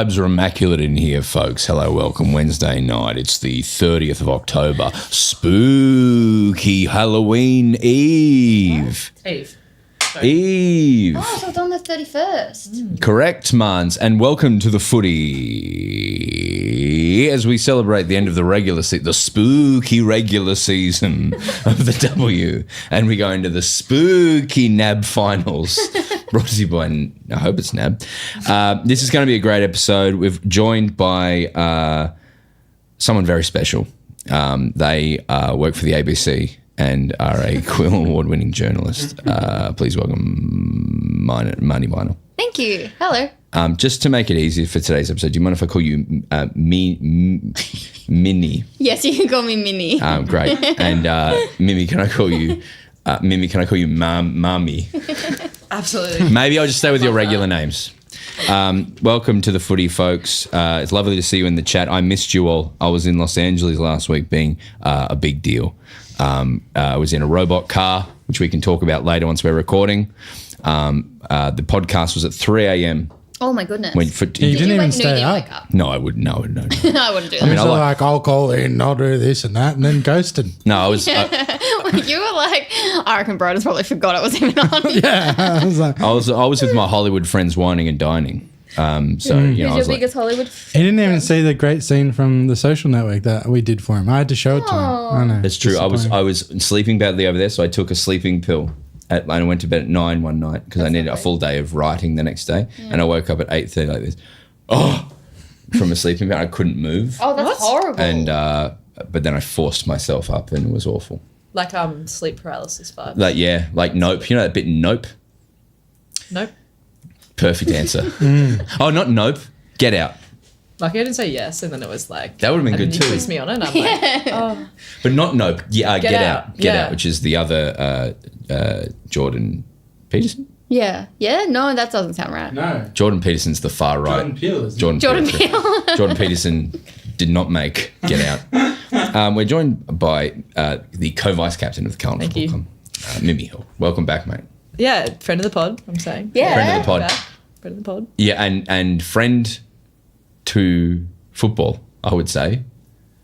vibes are immaculate in here, folks. Hello, welcome. Wednesday night. It's the 30th of October. Spooky Halloween Eve. Eve. Oh, so it's on the 31st. Correct, Marns. And welcome to the footy as we celebrate the end of the spooky regular season of the W. And we go into the spooky NAB finals. Brought to you by, I hope it's NAB. This is going to be a great episode. We've joined by someone very special. They work for the ABC and are a Quill Award-winning journalist. Please welcome Marnie Vinyl. Thank you. Hello. Just to make it easier for today's episode, do you mind if I call you Minnie? Yes, you can call me Minnie. Great. And Mimi, can I call you Mommy? Absolutely. Maybe I'll just stay with your regular names. Welcome to the footy, folks. It's lovely to see you in the chat. I missed you all. I was in Los Angeles last week being a big deal. I was in a robot car, which we can talk about later once we're recording. The podcast was at 3 a.m. Oh, my goodness. You didn't even stay up. Wake up? No, I wouldn't. No. I wouldn't do that. I mean, I'll call in, I'll do this and that, and then ghosted. No, I was. You were like, I reckon Broden's probably forgot it was even on. Yeah, I was like, I was with my Hollywood friends whining and dining. Who's your biggest Hollywood he didn't even see the great scene from The Social Network that we did for him. I had to show it to him. I know. That's true. I was sleeping badly over there, so I took a sleeping pill. And I went to bed at 9 one night because I needed a full day of writing the next day. Yeah. And I woke up at 8:30 like this. From a sleeping pill. I couldn't move. Oh, that's horrible. And but then I forced myself up and it was awful. Like sleep paralysis vibes. Like Nope. You know that bit Nope? Nope. Perfect answer. Oh, not Nope. Get Out. Like I didn't say yes, and then it was like that would have been good too. You quizzed me on it, and I'm like, oh. But not Nope. Yeah, Get Out. Get Yeah. Out, which is the other Jordan Peterson. Yeah. No, that doesn't sound right. No. Jordan Peterson's the far right. Jordan Peele, isn't Jordan Peele. Jordan Peterson did not make Get Out. We're joined by the co-vice captain of the Carlton Football Club, Mimi Hill. Welcome back, mate. Yeah, friend of the pod, I'm saying. Yeah. Friend of the pod. Friend of the pod. Yeah, and friend to football, I would say.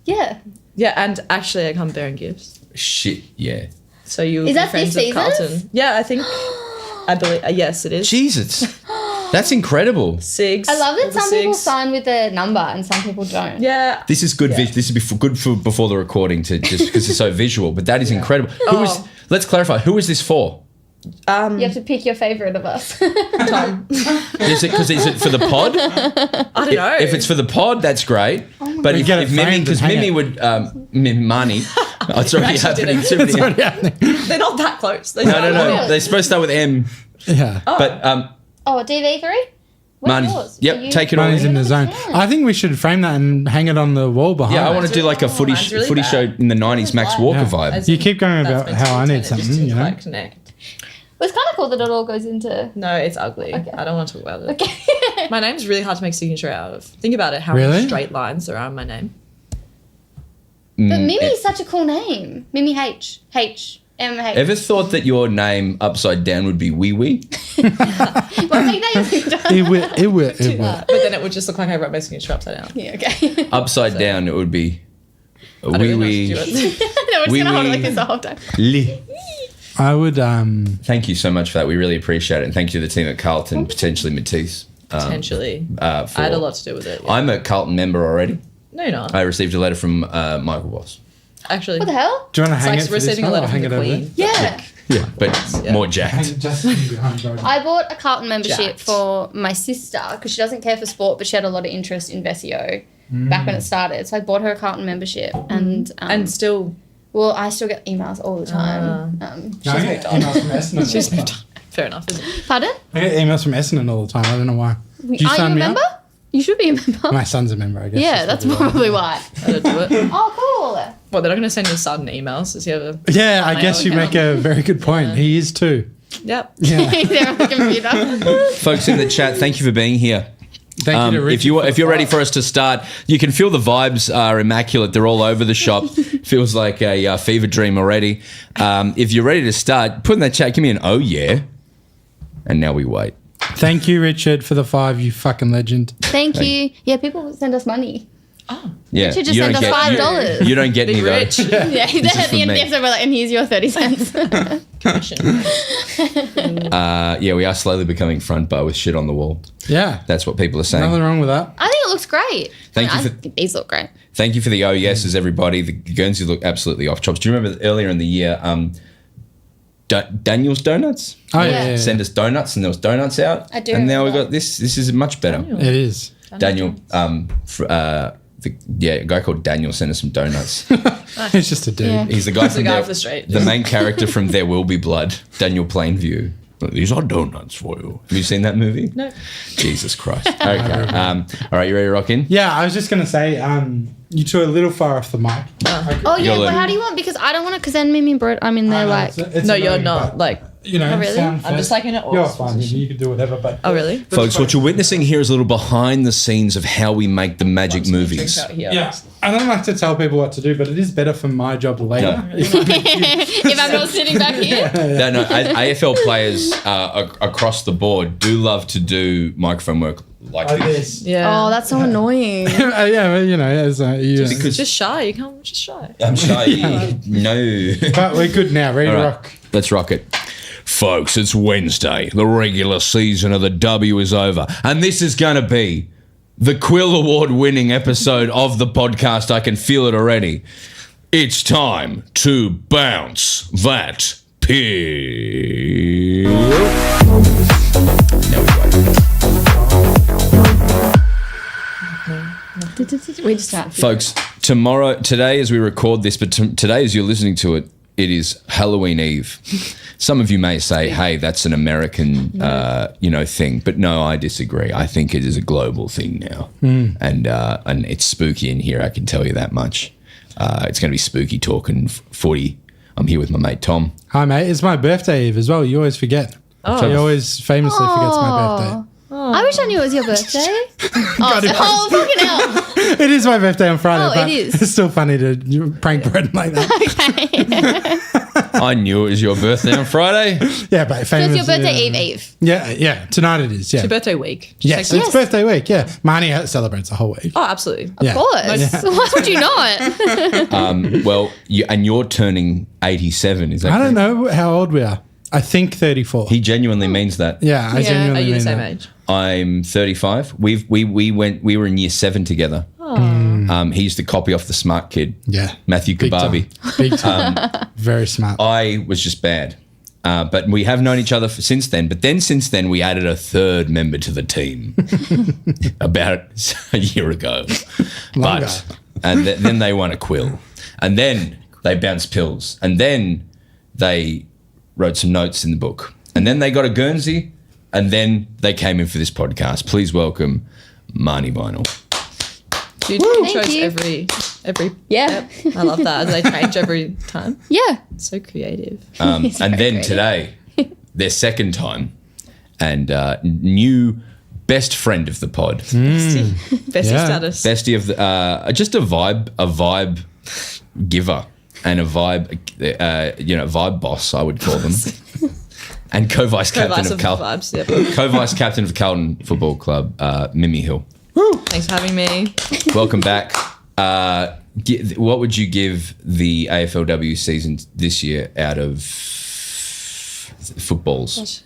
Yeah. Yeah, and actually I come bearing gifts. Shit, yeah. So you'll Is be that friends this of Carlton. Yeah, I think, I believe, yes it is. Jesus. That's incredible. Sigs. I love that some people Sigs. sign with a number and some people don't. Yeah. This is good. Yeah. This would be good for before the recording to just because it's so visual. But that is incredible. Let's clarify. Who is this for? You have to pick your fauvorite of us. Tom. Is it for the pod? I don't know. If it's for the pod, that's great. But if Mimi, because Mimi would Marnie. Oh, it's already happening. It's already happening. They're not that close. No. They're supposed to start with M. Yeah. But DV3? Marnie. Yours? Yep. Take it all. Marnie's in the zone. I think we should frame that and hang it on the wall behind. Yeah, I want to do like a footy really show in the 90s Max Walker vibe. You keep going about how I need something, you know. Like, connect. Well, it's kind of cool that it all goes into... No, it's ugly. Okay. I don't want to talk about it. Okay. My name's really hard to make signature out of. Think about it, how many straight lines there are in my name. But Mimi is such a cool name. Mimi H. M-H. Ever thought that your name upside down would be Wee Wee? Well, I think It will. But then it would just look like I wrote my signature upside down. Yeah, okay. Upside down, it would be I don't Wee really know how to Wee. do it. No, we're just going to hold it like this the whole time. Li. I would. Thank you so much for that. We really appreciate it. And thank you to the team at Carlton, potentially Matisse. Potentially. I had a lot to do with it. Yeah. I'm a Carlton member already. No, you're not. I received a letter from Michael Boss. Actually. What the hell? Do you want to hang It's it like for this receiving a one, or letter hang from it the over Queen. Yeah. Yeah, but Yeah. more jacked. I bought a Carlton membership Jacked. for my sister because she doesn't care for sport, but she had a lot of interest in Vesio back when it started. So I bought her a Carlton membership, and still. well, I still get emails all the time. She's moved on. Emails from Essendon. She's moved on. Fair enough, isn't it? Pardon? I get emails from Essendon all the time. I don't know why. Do you Are you sign a me member? up? You should be a member. My son's a member, I guess. Yeah, that's probably why. I don't do it. Oh, cool. Well, they're not going to send your son emails. Does he have a... Yeah, I guess you account? make a very good point. He is too. Yep. Yeah. He's there on the computer. Folks in the chat, thank you for being here. Thank you to Richard if you're ready for us to start, you can feel the vibes are immaculate. They're all over the shop. Feels like a fever dream already. If you're ready to start, put in that chat, give me an oh yeah. And now we wait. Thank you, Richard, for the 5, you fucking legend. Thank you. Yeah, people send us money. Yeah, Richard just sent us $5. You don't get any though. rich. Yeah, then at the from end of me. the episode, we're like, and here's your 30 cents. Yeah, we are slowly becoming front bar with shit on the wall. Yeah. That's what people are saying. Nothing wrong with that. I think it looks great. Thank you I for- think these look great. Thank you for the yeses, everybody. The Guernseys look absolutely off chops. Do you remember earlier in the year, Daniel's Donuts? Oh, Yeah. yeah. Send us donuts, and there was donuts out. I do And now we remember. got this. This is much better. It is. Daniel, a guy called Daniel sent us some donuts. It's just a dude. Yeah. He's the guy from guy there- off the street. the main character from There Will Be Blood, Daniel Plainview. These are donuts for you. Have you seen that movie? No. Jesus Christ. Okay. All right, you ready to rock in? Yeah, I was just going to say, you two are a little far off the mic. Oh, yeah, You're but like- how do you want? Because I don't want to, because then me and Brett, I'm in there like, No, you're not. Like, you know, Oh, really? sound I'm just like in an You're awkward fine. position. You can do whatever, but oh, really? Folks, what you're witnessing here is a little behind the scenes of how we make the magic movies. Drink out here. Yeah, I don't like to tell people what to do, but it is better for my job later. No. if I'm not sitting back here. No, AFL players across the board do love to do microphone work like Like this. this. Yeah. Oh, that's so annoying. Yeah, well, you know, as you, Because Just shy. You can't. Just shy. I'm shy. No. but we're good now. Ready to All right, rock. let's rock it. Folks, it's Wednesday. The regular season of the W is over. And this is going to be the Quill Award winning episode of the podcast. I can feel it already. It's time to bounce that pill. There we go. We just can't. Folks, today as we record this, but today as you're listening to it, it is Halloween Eve. Some of you may say, hey, that's an American, thing. But no, I disagree. I think it is a global thing now. And it's spooky in here, I can tell you that much. It's going to be spooky talking footy. I'm here with my mate, Tom. Hi, mate. It's my birthday eve as well. You always forget. Oh. He always famously forgets my birthday. I wish I knew it was your birthday. oh, fucking hell. It is my birthday on Friday, Oh, but it is. it's still funny to prank Broden like that. I knew it was your birthday on Friday. Yeah, but So famously. it's your birthday eve. Yeah. Tonight it is. Yeah. Your birthday week. Yes, Just it's birthday week. Yeah, Marnie celebrates the whole week. Oh, absolutely. Yeah. Of course. Why would you not? Well, you're turning 87. Is that I don't correct? know how old we are. I think 34. He genuinely means that. Yeah, I Are genuinely you the mean same that. age? I'm 35. We were in year 7 together. He used to copy off the smart kid. Yeah. Matthew Big Kababi. time. Big time. Very smart. I was just bad. But we have known each other since then. But then since then, we added a third member to the team about a year ago. Longer. Then they won a quill. And then they bounced pills. And then they wrote some notes in the book. And then they got a Guernsey. And then they came in for this podcast. Please welcome Marnie Vinyl. Dude, Thank shows you. every. Yeah. Yep. I love that. They change every time. Yeah. So creative. And very then creative. today, their second time. And new best friend of the pod. Bestie Yeah. status. Bestie of the just a vibe giver and a vibe vibe boss, I would call them. And co-vice captain Co-vice of of Carlton. vibes. Yep. Co-vice captain of Carlton Football Club, Mimi Hill. Thanks for having me. Welcome back. What would you give the AFLW season this year out of footballs?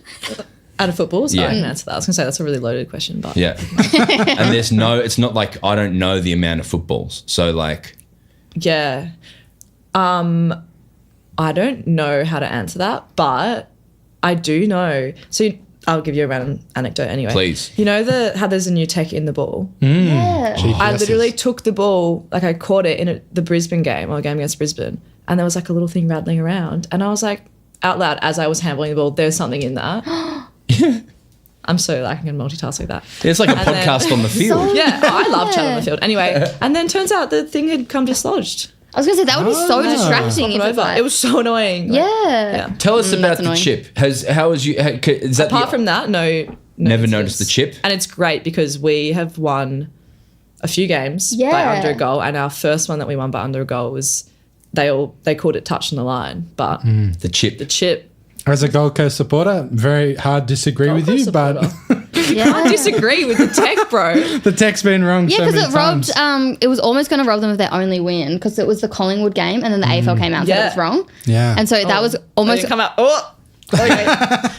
Out of football, so Yeah. I can answer that. I was going to say that's a really loaded question, but Yeah. And it's not like I don't know the amount of footballs. So like, yeah. I don't know how to answer that, but I do know. So I'll give you a random anecdote anyway. Please. You know how there's a new tech in the ball? Yeah. I literally took the ball, like I caught it in the Brisbane game, or a game against Brisbane, and there was like a little thing rattling around. And I was like, out loud, as I was handling the ball, there's something in that. I'm so like, I can multitask like that. it's like a And then- podcast on the field. Yeah, I love chat on the field. Anyway, and then turns out the thing had come dislodged. I was going to say, that would be so distracting if it's Over. like, It was so annoying. Like, yeah. Tell us about that's the annoying. chip. Is that Apart from that, no. Never incidents. noticed the chip? And it's great because we have won a few games by Yeah. under a goal, and our first one that we won by under a goal was they called it touch on the line, but the chip? the chip. As a Gold Coast supporter, very hard to disagree with you, Gold Coast but supporter. I disagree with the tech, bro. The tech's been wrong. Yeah, so because many it robbed. times. It was almost going to rob them of their only win because it was the Collingwood game, and then the AFL came out and said it was wrong. Yeah. And so that was almost come out. Oh, okay.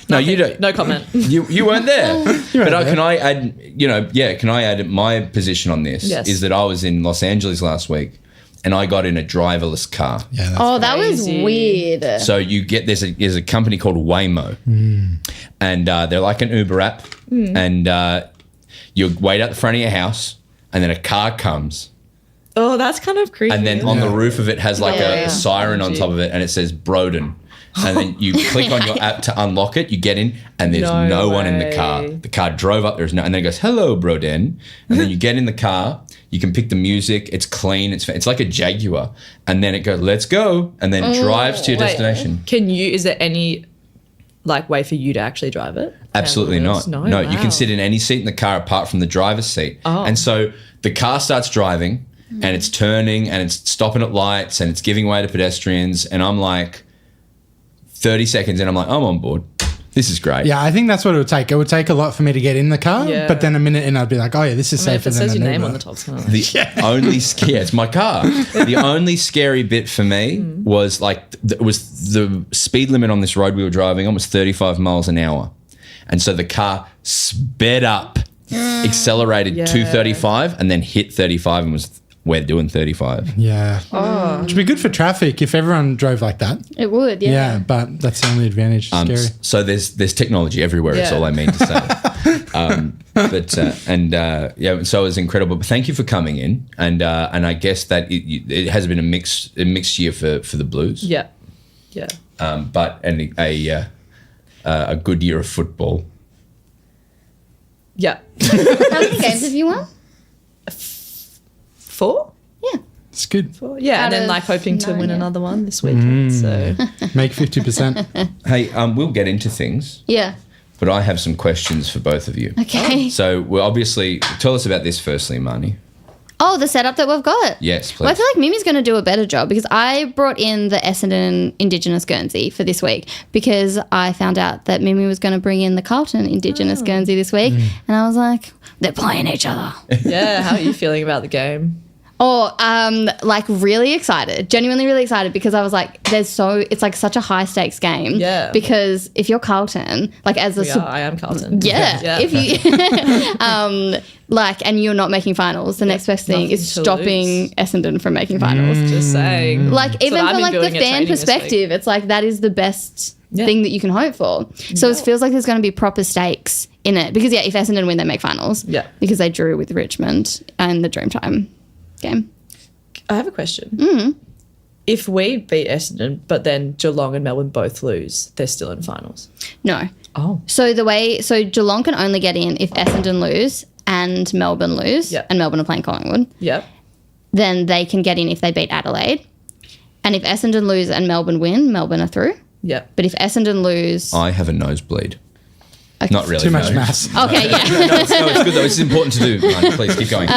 No, you don't. No comment. You weren't there. But there. can I add? Can I add my position on this? Yes. Is that I was in Los Angeles last week, and I got in a driverless car. Yeah. That's Oh, that was crazy. weird. So you get there's a company called Waymo, and they're like an Uber app, and you wait out the front of your house, and then a car comes, Oh, that's kind of creepy. and then on the roof of it has like Yeah. a siren on top of it, and it says Broden. And then you click on your app to unlock it, you get in, and there's No no one in the car. way. The car drove up, and then it goes, hello, Broden. And then you get in the car, you can pick the music, it's clean, it's like a Jaguar. And then it goes, let's go, and then drives to your Wait, destination. is there any way for you to actually drive it? Absolutely not. No, No, you wow. can sit in any seat in the car apart from the driver's seat. Oh. And so the car starts driving, and it's turning, and it's stopping at lights, and it's giving way to pedestrians, and I'm like, 30 seconds and I'm like, I'm on board. This is great. Yeah, I think that's what it would take. It would take a lot for me to get in the car, Yeah. but then a minute in, I'd be like, oh yeah, this is I mean, if safer it than says an your name Uber. on the top, it's kind of The only it's my car. The only scary bit for me was like was the speed limit on this road we were driving almost 35 miles an hour, and so the car sped up, accelerated Yeah. to 35, and then hit 35 and was we're doing 35. Yeah. Oh. Which would be good for traffic if everyone drove like that. It would, Yeah, yeah. but that's the only advantage. Scary. So there's technology everywhere. Is Yeah. all I mean to say. So it was incredible. But thank you for coming in, and I guess that it has been a mixed year for the Blues. Yeah. Yeah. But a good year of football. Yeah. How many games have you won? 4? Yeah. It's good. 4. Yeah. Out And then of hoping to 9, win yeah. another one this weekend. So Make 50%. Hey, we'll get into things, Yeah. but I have some questions for both of you. Okay. So we'll obviously tell us about this firstly, Marnie. Oh, the setup that we've got. Yes, please. Well, I feel like Mimi's going to do a better job because I brought in the Essendon Indigenous Guernsey for this week because I found out that Mimi was going to bring in the Carlton Indigenous Guernsey this week. And I was like, they're playing each other. yeah, how are you feeling about the game? Oh, like really excited, genuinely really excited because I was like, it's like such a high stakes game. Yeah. Because if you're Carlton, like as a I am Carlton. yeah. If you and you're not making finals, the next best thing Nothing is to stopping lose. Essendon from making finals. Just saying. Like even what I've from been like the building at fan training this week. perspective, it's like that is the best Yeah. thing that you can hope for. So it feels like there's going to be proper stakes in it because if Essendon win, they make finals. Yeah. Because they drew with Richmond and the Dreamtime game. I have a question. If we beat Essendon, but then Geelong and Melbourne both lose, they're still in finals. No. Oh. So Geelong can only get in if Essendon lose and Melbourne lose, Yep. and Melbourne are playing Collingwood. Yep. Then they can get in if they beat Adelaide. And if Essendon lose and Melbourne win, Melbourne are through. Yep. But if Essendon lose... I have a nosebleed. Not really. Too much no. mass. Okay, yeah. No, it's good though. It's important to do. Marnie, please keep going.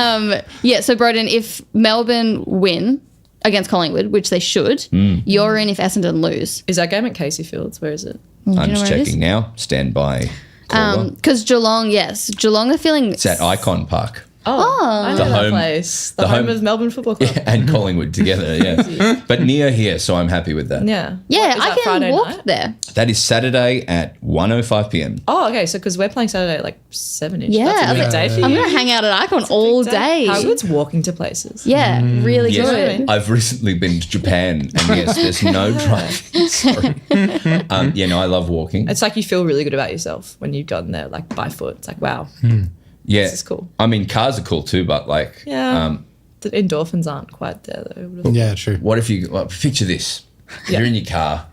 Yeah, so Broden, if Melbourne win against Collingwood, which they should, you're in if Essendon lose. Is that game at Casey Fields? Where is it? I'm know just where it is? checking now. Stand by. Caller. Because Geelong, yes. Geelong are feeling... It's at Icon Park. I know The that home- place. The, the home home- of Melbourne Football Club. And Collingwood together, yeah. But near here, so I'm happy with that. Yeah. Yeah, What, is I that can Friday walk night? there. That is Saturday at 1:05 p.m. Oh, okay. So because we're playing Saturday at like 7ish. Yeah, That's a I big was day like, for you. I'm going to hang out at Icon all day. How good's walking to places? Yeah, really Yes, good. I've recently been to Japan, and yes, there's no driving. Sorry. I love walking. It's like you feel really good about yourself when you've gotten there like by foot. It's like, wow. Yeah, This is cool. I mean, cars are cool too, but like, Yeah. The endorphins aren't quite there though. Yeah, true. what if you picture this? Yeah. You're in your car,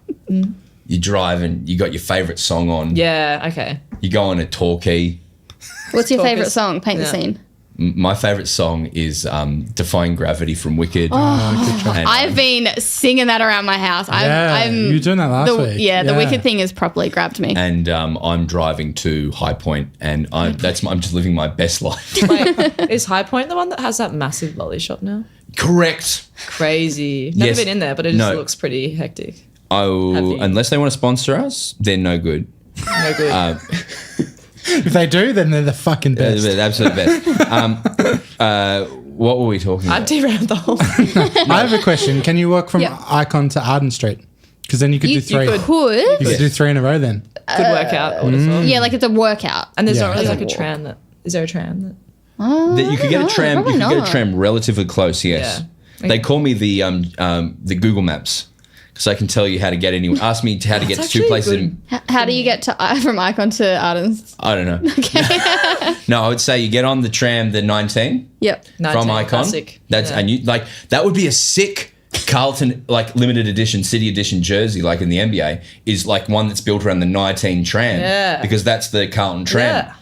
you're driving, you got your favorite song on, Yeah, okay. you go on a talkie. What's your Talk favourite is- song? Paint the yeah. scene. My favorite song is Defying Gravity from Wicked. And, I've been singing that around my house. Yeah, you were doing that last week. Yeah, the Yeah. Wicked thing has properly grabbed me. and I'm driving to High Point, and I'm just living my best life. Wait, is High Point the one that has that massive lolly shop now? Correct. Crazy. Never Yes. been in there, but it just No. looks pretty hectic. Oh, Have you- unless they want to sponsor us, they're no good. No good. If they do, then they're the fucking best. The absolute best. What were we talking I about? derailed the whole thing. I have a question. Can you walk from Yeah. Icon to Arden Street? Because then you could do three. could. Could. You could do 3 in a row then. Good workout. I would have thought. Yeah, like it's a workout. And there's Yeah. not really like a Doesn't tram that. Is there a tram that? That you could get a tram. You probably could get a not. tram relatively close. Yes, Yeah. they call me the Google Maps because I can tell you how to get anywhere. Ask me how to get to two actually places. good. How do you get to from Icon to Arden's? I don't know. No, I would say you get on the tram, the 19 Yep. from 19, Icon. classic. That's Yeah. and you like that would be a sick Carlton like limited edition city edition jersey like in the NBA is like one that's built around the 19 tram. Yeah. Because that's the Carlton tram. Yeah.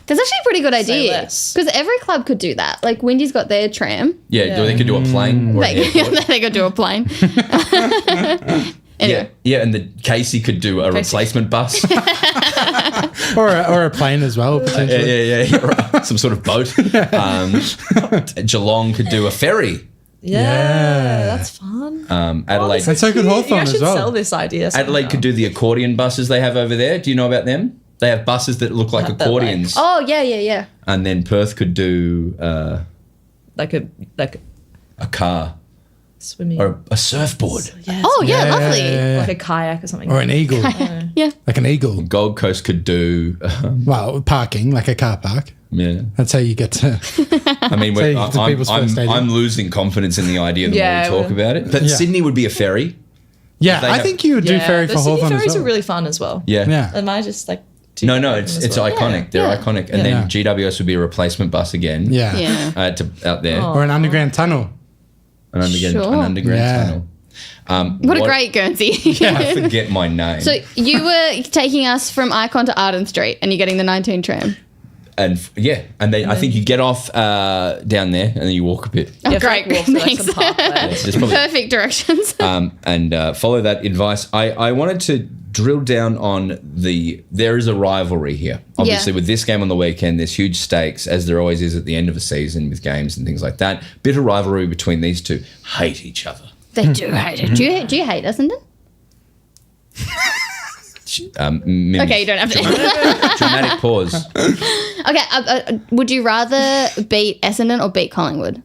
That's actually a pretty good idea. less. Because every club could do that. Like Windy's got their tram. Yeah, Yeah. they could do a plane or an airport. They could do a plane. Anyway. Yeah, and the Casey could do a replacement bus. Or a plane as well, potentially. yeah. Right. Some sort of boat. Geelong could do a ferry. Yeah. That's fun. Adelaide. And so could You Hawthorn guys as should well. sell this idea. Adelaide could do the accordion buses they have over there. Do you know about them? They have buses that look like That, like- accordions. Oh, yeah. And then Perth could do like a car swimming. or a surfboard. Yes. Oh, yeah, lovely. Yeah. Like a kayak or something. Or an eagle. Yeah. Like an eagle. Gold Coast could do. Well, parking, like a car park. Yeah. That's how you get to. I mean, So the people's first stadium. I'm losing confidence in the idea the Yeah, more we talk well- about it. But Yeah. Sydney would be a ferry. Yeah, They I have- think you would do ferry the for Sydney Hawthorn as ferries well. are really fun as well. Yeah. Yeah. Am I just like? too No, bad it's as well? iconic. They're Yeah. iconic. And then GWS would be a replacement bus again. Yeah. Yeah. Out there. Oh. Or an underground tunnel. An underground, Sure. an underground Yeah. tunnel. What a great Guernsey. I forget my name. So you were taking us from Icon to Arden Street and you're getting the 19 tram. and then I think you get off down there and then you walk a bit. Oh, Yeah, great. like walk to, like, Thanks. some parkway. It's just probably, Perfect directions. and follow that advice. I wanted to drill down on there is a rivalry here. Obviously, with this game on the weekend, there's huge stakes, as there always is at the end of a season with games and things like that. Bit of rivalry between these two. Hate each other. They do hate it. Do you hate Essendon? Okay, you don't have to. Dramatic pause. Okay, would you rather beat Essendon or beat Collingwood?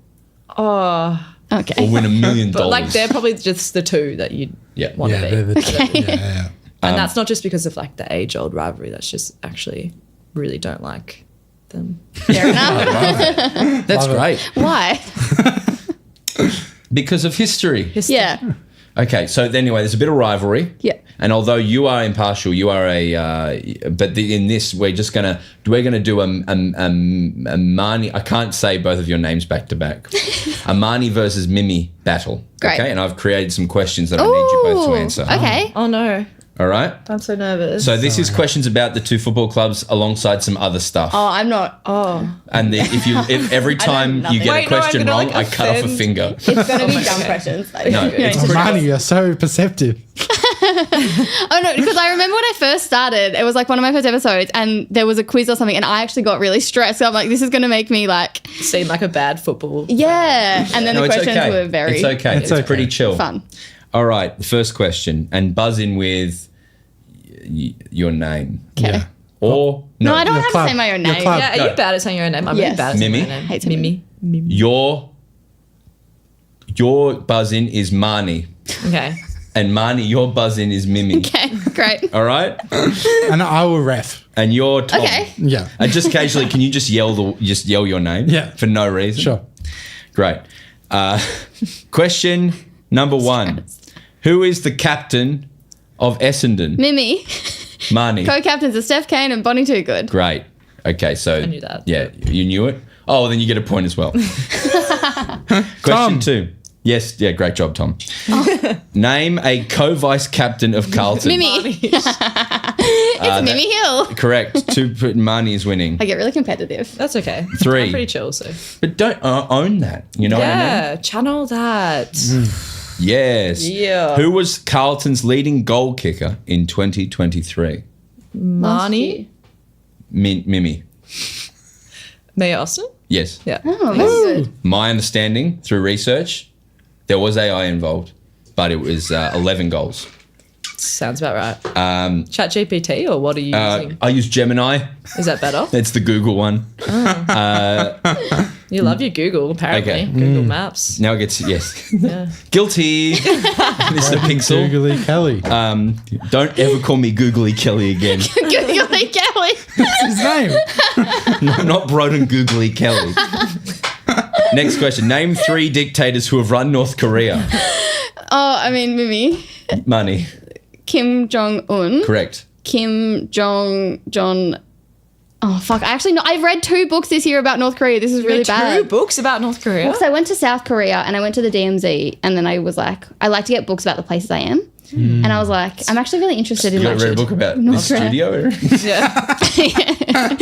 Oh, Okay. Or win $1 million. but like they're probably just the two that you Yeah. want Yeah, to they're beat. the yeah. And that's not just because of like the age-old rivalry. That's just actually really don't like them. Fair enough. That's Love it. great. Why? Because of history. Yeah. Okay, so anyway, there's a bit of rivalry. Yeah. And although you are impartial, you are in this, we're gonna do a Marnie. I can't say both of your names back to back. A Marnie versus Mimi battle. Great. Okay, and I've created some questions that I need you both to Ooh, answer. Okay. Oh no, All right. I'm so nervous. So this is questions about the two football clubs alongside some other stuff. Oh, I'm not. And if every time you get Wait, a no, I'm question gonna, wrong, like, I cut off a offend. finger. It's going to be dumb questions. No, it's Yeah. pretty- Marnie, you're so perceptive. Oh no, because I remember when I first started, it was like one of my first episodes, and there was a quiz or something, and I actually got really stressed. So I'm like, this is going to make me like, Seem like a bad football. yeah. And then No, the it's questions okay. were very It's okay. It's It's okay. pretty chill. fun. All right, the first question, and buzz in with your name. Okay. Yeah. Or No, I don't Your have club. to say my own Your name. club. Yeah, are No. you bad at saying your own name? I'm Yes. really bad at saying Mimi? my own name. Hates Mimi. Mimi. your buzz in is Marnie, Okay. and Marnie, your buzz in is Mimi. Okay, great. All right, And I will ref. and you're Tom. Okay. Yeah. And just occasionally, can you just yell your name? Yeah. For no reason. Sure. Great. Question number one: Who is the captain of Essendon? Mimi, Marnie. co-captains are Steph Kane and Bonnie Toogood. Great. Okay, so I knew that. Yeah, you knew it. Oh, then you get a point as well. Question Tom. 2. Yes, yeah, great job, Tom. Name a co-vice captain of Carlton. Mimi. It's Mimi Hill. Correct. 2 Marnie is winning. I get really competitive. That's okay. 3. I'm pretty chill, so. But don't own that. You know what I mean? Yeah, channel that. Yes. Yeah. Who was Carlton's leading goal kicker in 2023? Marnie. Mimi. May Austin? Yes. Yeah. Oh, very good. My understanding through research, there was AI involved, but it was 11 goals. Sounds about right. ChatGPT or what are you using? I use Gemini. Is that better? That's the Google one. You love your Google, apparently. Okay. Google Maps. Now it gets, yes. Yeah. Guilty. Mr. Pixel. Googly Kelly. Don't ever call me Googly Kelly again. Googly Kelly. That's his name. No, not Broden Googly Kelly. Next question. Name 3 dictators who have run North Korea. Mimi. Money. Kim Jong-un. Correct. Kim Jong-John. Oh, fuck. I've read 2 books this year about North Korea. This is really bad. 2 books about North Korea? Because I went to South Korea and I went to the DMZ and then I was like, I like to get books about the places I am. And I was like, I'm actually really interested in You read a book about this studio? Yeah.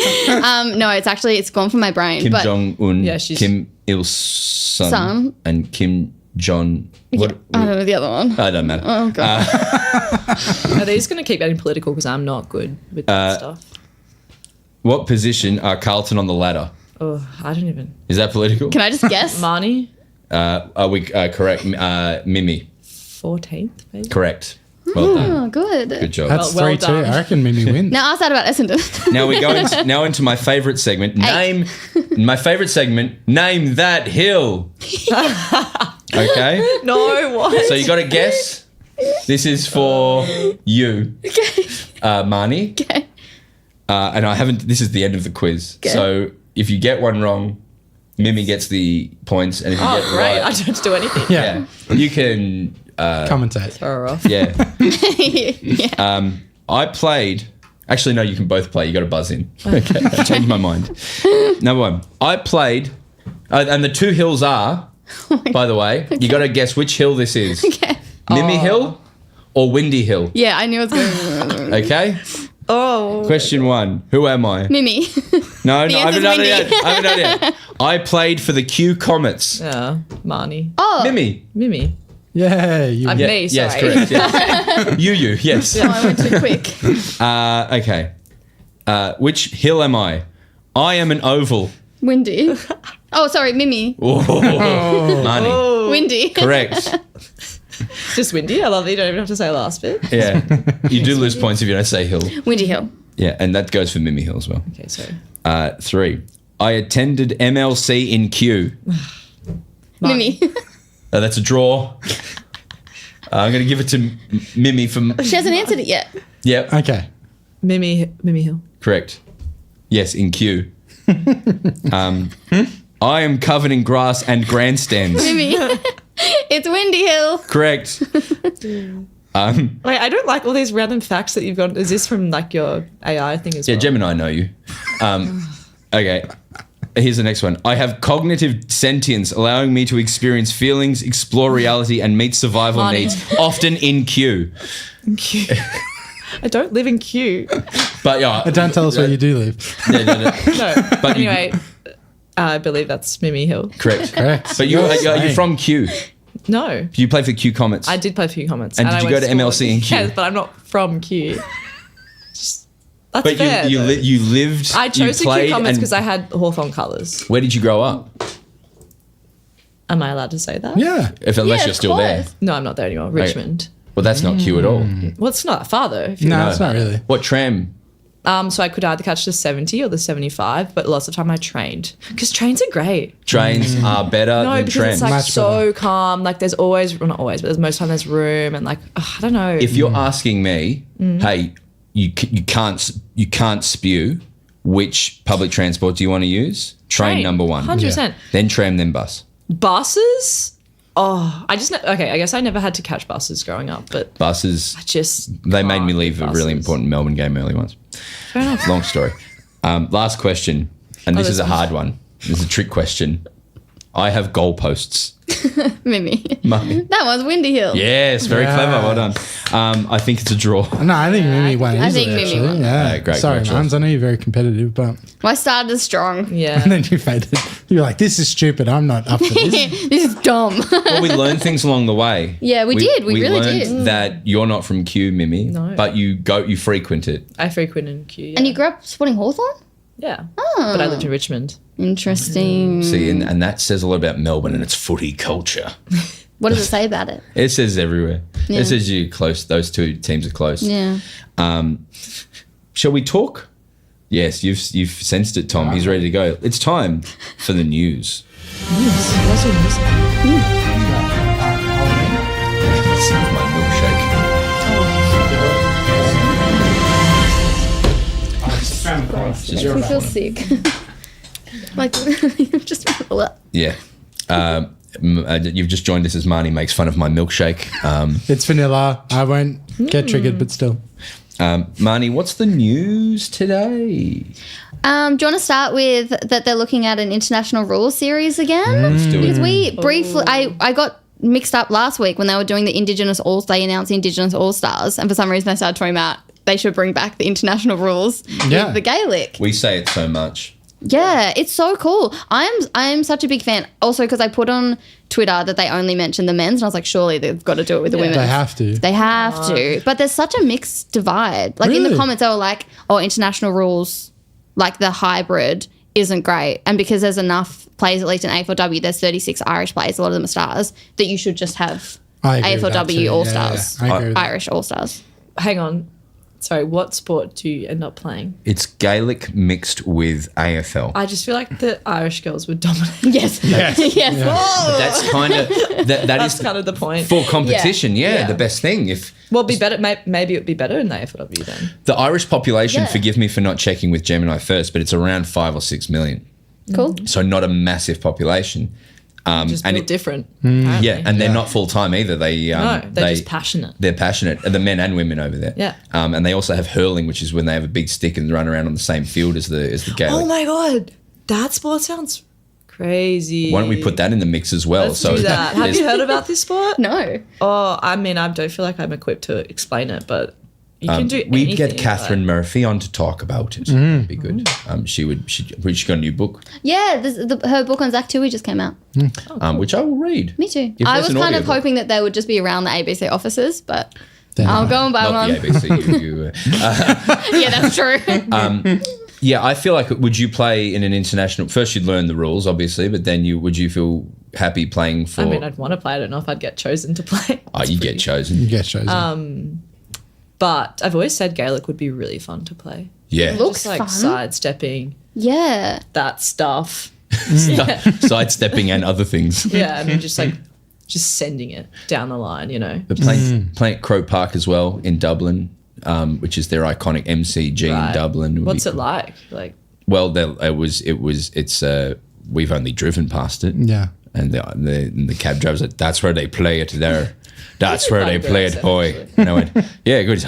No, it's gone from my brain. Kim but Jong-un, Yeah, she's- Kim Il-sung, Son. and Kim Jong... What? I don't know the other one. It doesn't matter. Oh, God. Are these going to keep getting political because I'm not good with that stuff? What position are Carlton on the ladder? Oh, I don't even. Is that political? Can I just guess? Marnie? Are we correct? Mimi. 14th, maybe? Correct. Well done. Oh, good. Good job. That's Well 3-2. done. I reckon Mimi wins. Now ask that about Essendon. Now we go into my favourite segment. Name my favourite segment. Name that hill. Okay. No, what? So you got to guess. This is for you, Marnie. Okay. And I haven't. This is the end of the quiz. Okay. So if you get one wrong, Mimi gets the points, and if you get Oh, great. I right, don't have to do anything. Yeah. you can. Commentate. Throw her off. Yeah. Yeah. I played. Actually, no. You can both play. You got to buzz in. Okay. I changed my mind. Number 1. I played, and the 2 hills are. By the way, you got to guess which hill this is. Okay. Mimi Hill or Windy Hill. Yeah, I knew it was going to Okay. Oh. Question 1. Who am I? Mimi. No, I The haven't answer's done it Windy. yet. I haven't done it yet. I played for the Q Comets. Yeah, Marnie. Oh. Mimi. Mimi. Yeah, you I'm win. me, Yes, sorry. correct. Yes. you, yes. Oh, I went too quick. Okay. Which hill am I? I am an oval. Windy. Oh, sorry, Mimi. Oh, Marnie. Oh. Windy. Correct. Just windy. I love that you don't even have to say the last bit. Yeah. You do lose points if you don't say hill. Windy Hill. Yeah, and that goes for Mimi Hill as well. Okay, so 3. I attended MLC in Q. Mimi. That's a draw. I'm going to give it to Mimi from... She hasn't answered it yet. Yep, Okay. Mimi Hill. correct. Yes, in Q. I am covered in grass and grandstands. Mimi. It's Windy Hill. Correct. Wait, I don't like all these random facts that you've got. Is this from like your AI thing as Yeah, well? Gemini know you. Okay. Here's the next one. I have cognitive sentience, allowing me to experience feelings, explore reality, and meet survival Marnie. needs, often in Q. Q. I don't live in Q. But yeah, Don't tell us where you do live. No. No. But you- Anyway, I believe that's Mimi Hill. Correct. Correct. But you're Same. from Q. No. You play for Q Comets. I did play a few comments. And did I you went go to school- MLC in Q? Yes, but I'm not from Q. Just, that's But fair. you though. lived. I chose you the played Q comments and- because I had Hawthorn colours. Where did you grow up? Am I allowed to say that? Yeah. Unless Yeah, you're of still there. course. No, I'm not there anymore. Richmond. Well, that's not Q at all. Well, it's not that far though. If you No, know. it's not really. What tram? So I could either catch the 70 or the 75, but lots of time I trained because trains are great. Trains are better No, than because trams. it's like Much so calm. Like there's always, well, not always, but there's most time there's room and like I don't know. If you're asking me, hey, you can't spew. Which public transport do you want to use? Train Train, number 1. 100%. Then tram, then bus. Buses, I guess I never had to catch buses growing up, but Buses. I just They made me can't leave with a really buses. important Melbourne game early once. Fair enough. Long story. Last question, and this this is a one's- hard one. This is a trick question. I have goalposts. Mimi. Mummy. That was Windy Hill. Yes, very Yeah. clever. Well done. I think it's a draw. No, I think Mimi won I easily, think Mimi actually. won. Yeah. Great, Sorry, congratulations. Marns. I know you're very competitive, but Well, I started strong. Yeah. and then you faded. You were like, this is stupid. I'm not up for this. This is dumb. Well, we learned things along the way. Yeah, we did. We really learned did. that you're not from Q, Mimi, No. but you frequent it. I frequent in Q. Yeah. And you grew up supporting Hawthorn? Yeah. But I lived in Richmond. Interesting. See, and that says a lot about Melbourne and its footy culture. What does it say about it? It says everywhere. Yeah. It says you're close. Those two teams are close. Yeah. Shall we talk? Yes, you've sensed it, Tom. He's ready to go. It's time for the news. What's your music? Sip of my milkshake. Makes me feel sick. Like, just. Yeah. You've just joined us as Marnie makes fun of my milkshake. It's vanilla. I won't get triggered, but still. Marnie, what's the news today? Do you want to start with that they're looking at an international rules series again? Let's do Because it. we briefly, I got mixed up last week when they were doing the Indigenous they announced the Indigenous All-Stars, and for some reason they started talking about they should bring back the international rules Yeah. with the Gaelic. We say it so much. Yeah, it's so cool. I am such a big fan. Also, because I put on Twitter that they only mentioned the men's, and I was like, surely they've got to do it with the women. They have to. They have to. But there's such a mixed divide. Like in the Really? comments, they were like, oh, international rules, like the hybrid isn't great. And because there's enough players, at least in AFLW, there's 36 Irish players, a lot of them are stars, that you should just have I agree with that too. AFLW All-Stars, Yeah, I agree with that. Irish All-Stars. Hang on. Sorry, what sport do you end up playing? It's Gaelic mixed with AFL. I just feel like the Irish girls would dominate. Yes. Yes. yes. Yeah. Whoa. That's kind of that That's is kind of the point. for competition. Yeah, Yeah. the best thing. If Well, it'd be better. Maybe it would be better in the AFLW then. the Irish population, Yeah. forgive me for not checking with Gemini first, but it's around 5 or 6 million. Cool. So not a massive population. Just and built different. yeah, and they're not full time either. They're just passionate. They're passionate, the men and women over there. Yeah. And they also have hurling, which is when they have a big stick and run around on the same field as the Gaelic. Oh my god, that sport sounds crazy. Why don't we put that in the mix as well? Let's do that. Have there's- you heard about this sport? No. Oh, I mean, I don't feel like I'm equipped to explain it, but you can do anything. We'd get Catherine Murphy on to talk about it. It'd be good. She got a new book, Yeah, her book on Zach Tui just came out. which I will read. Me too. If I there's was an kind of audiobook. hoping that they would just be around the ABC offices, but Then I'll go and buy Not one. the ABC. Yeah, that's true. Yeah, I feel like would you play in an international? First, you'd learn the rules, obviously, but then would you feel happy playing for? I mean, I'd want to play. I don't know if I'd get chosen to play. You get chosen. You get chosen. But I've always said Gaelic would be really fun to play. Yeah, Looks Just like fun. sidestepping, Yeah. that stuff. sidestepping and other things. Yeah, I mean, just sending it down the line, you know. But playing at Croke Park as well in Dublin, which is their iconic MCG in Dublin. would What's be it like? Like, Well, we've only driven past it. Yeah. And the cab driver's like, that's where they play it there. That's where they quite a play good it, boy. accent, And I went, yeah, good.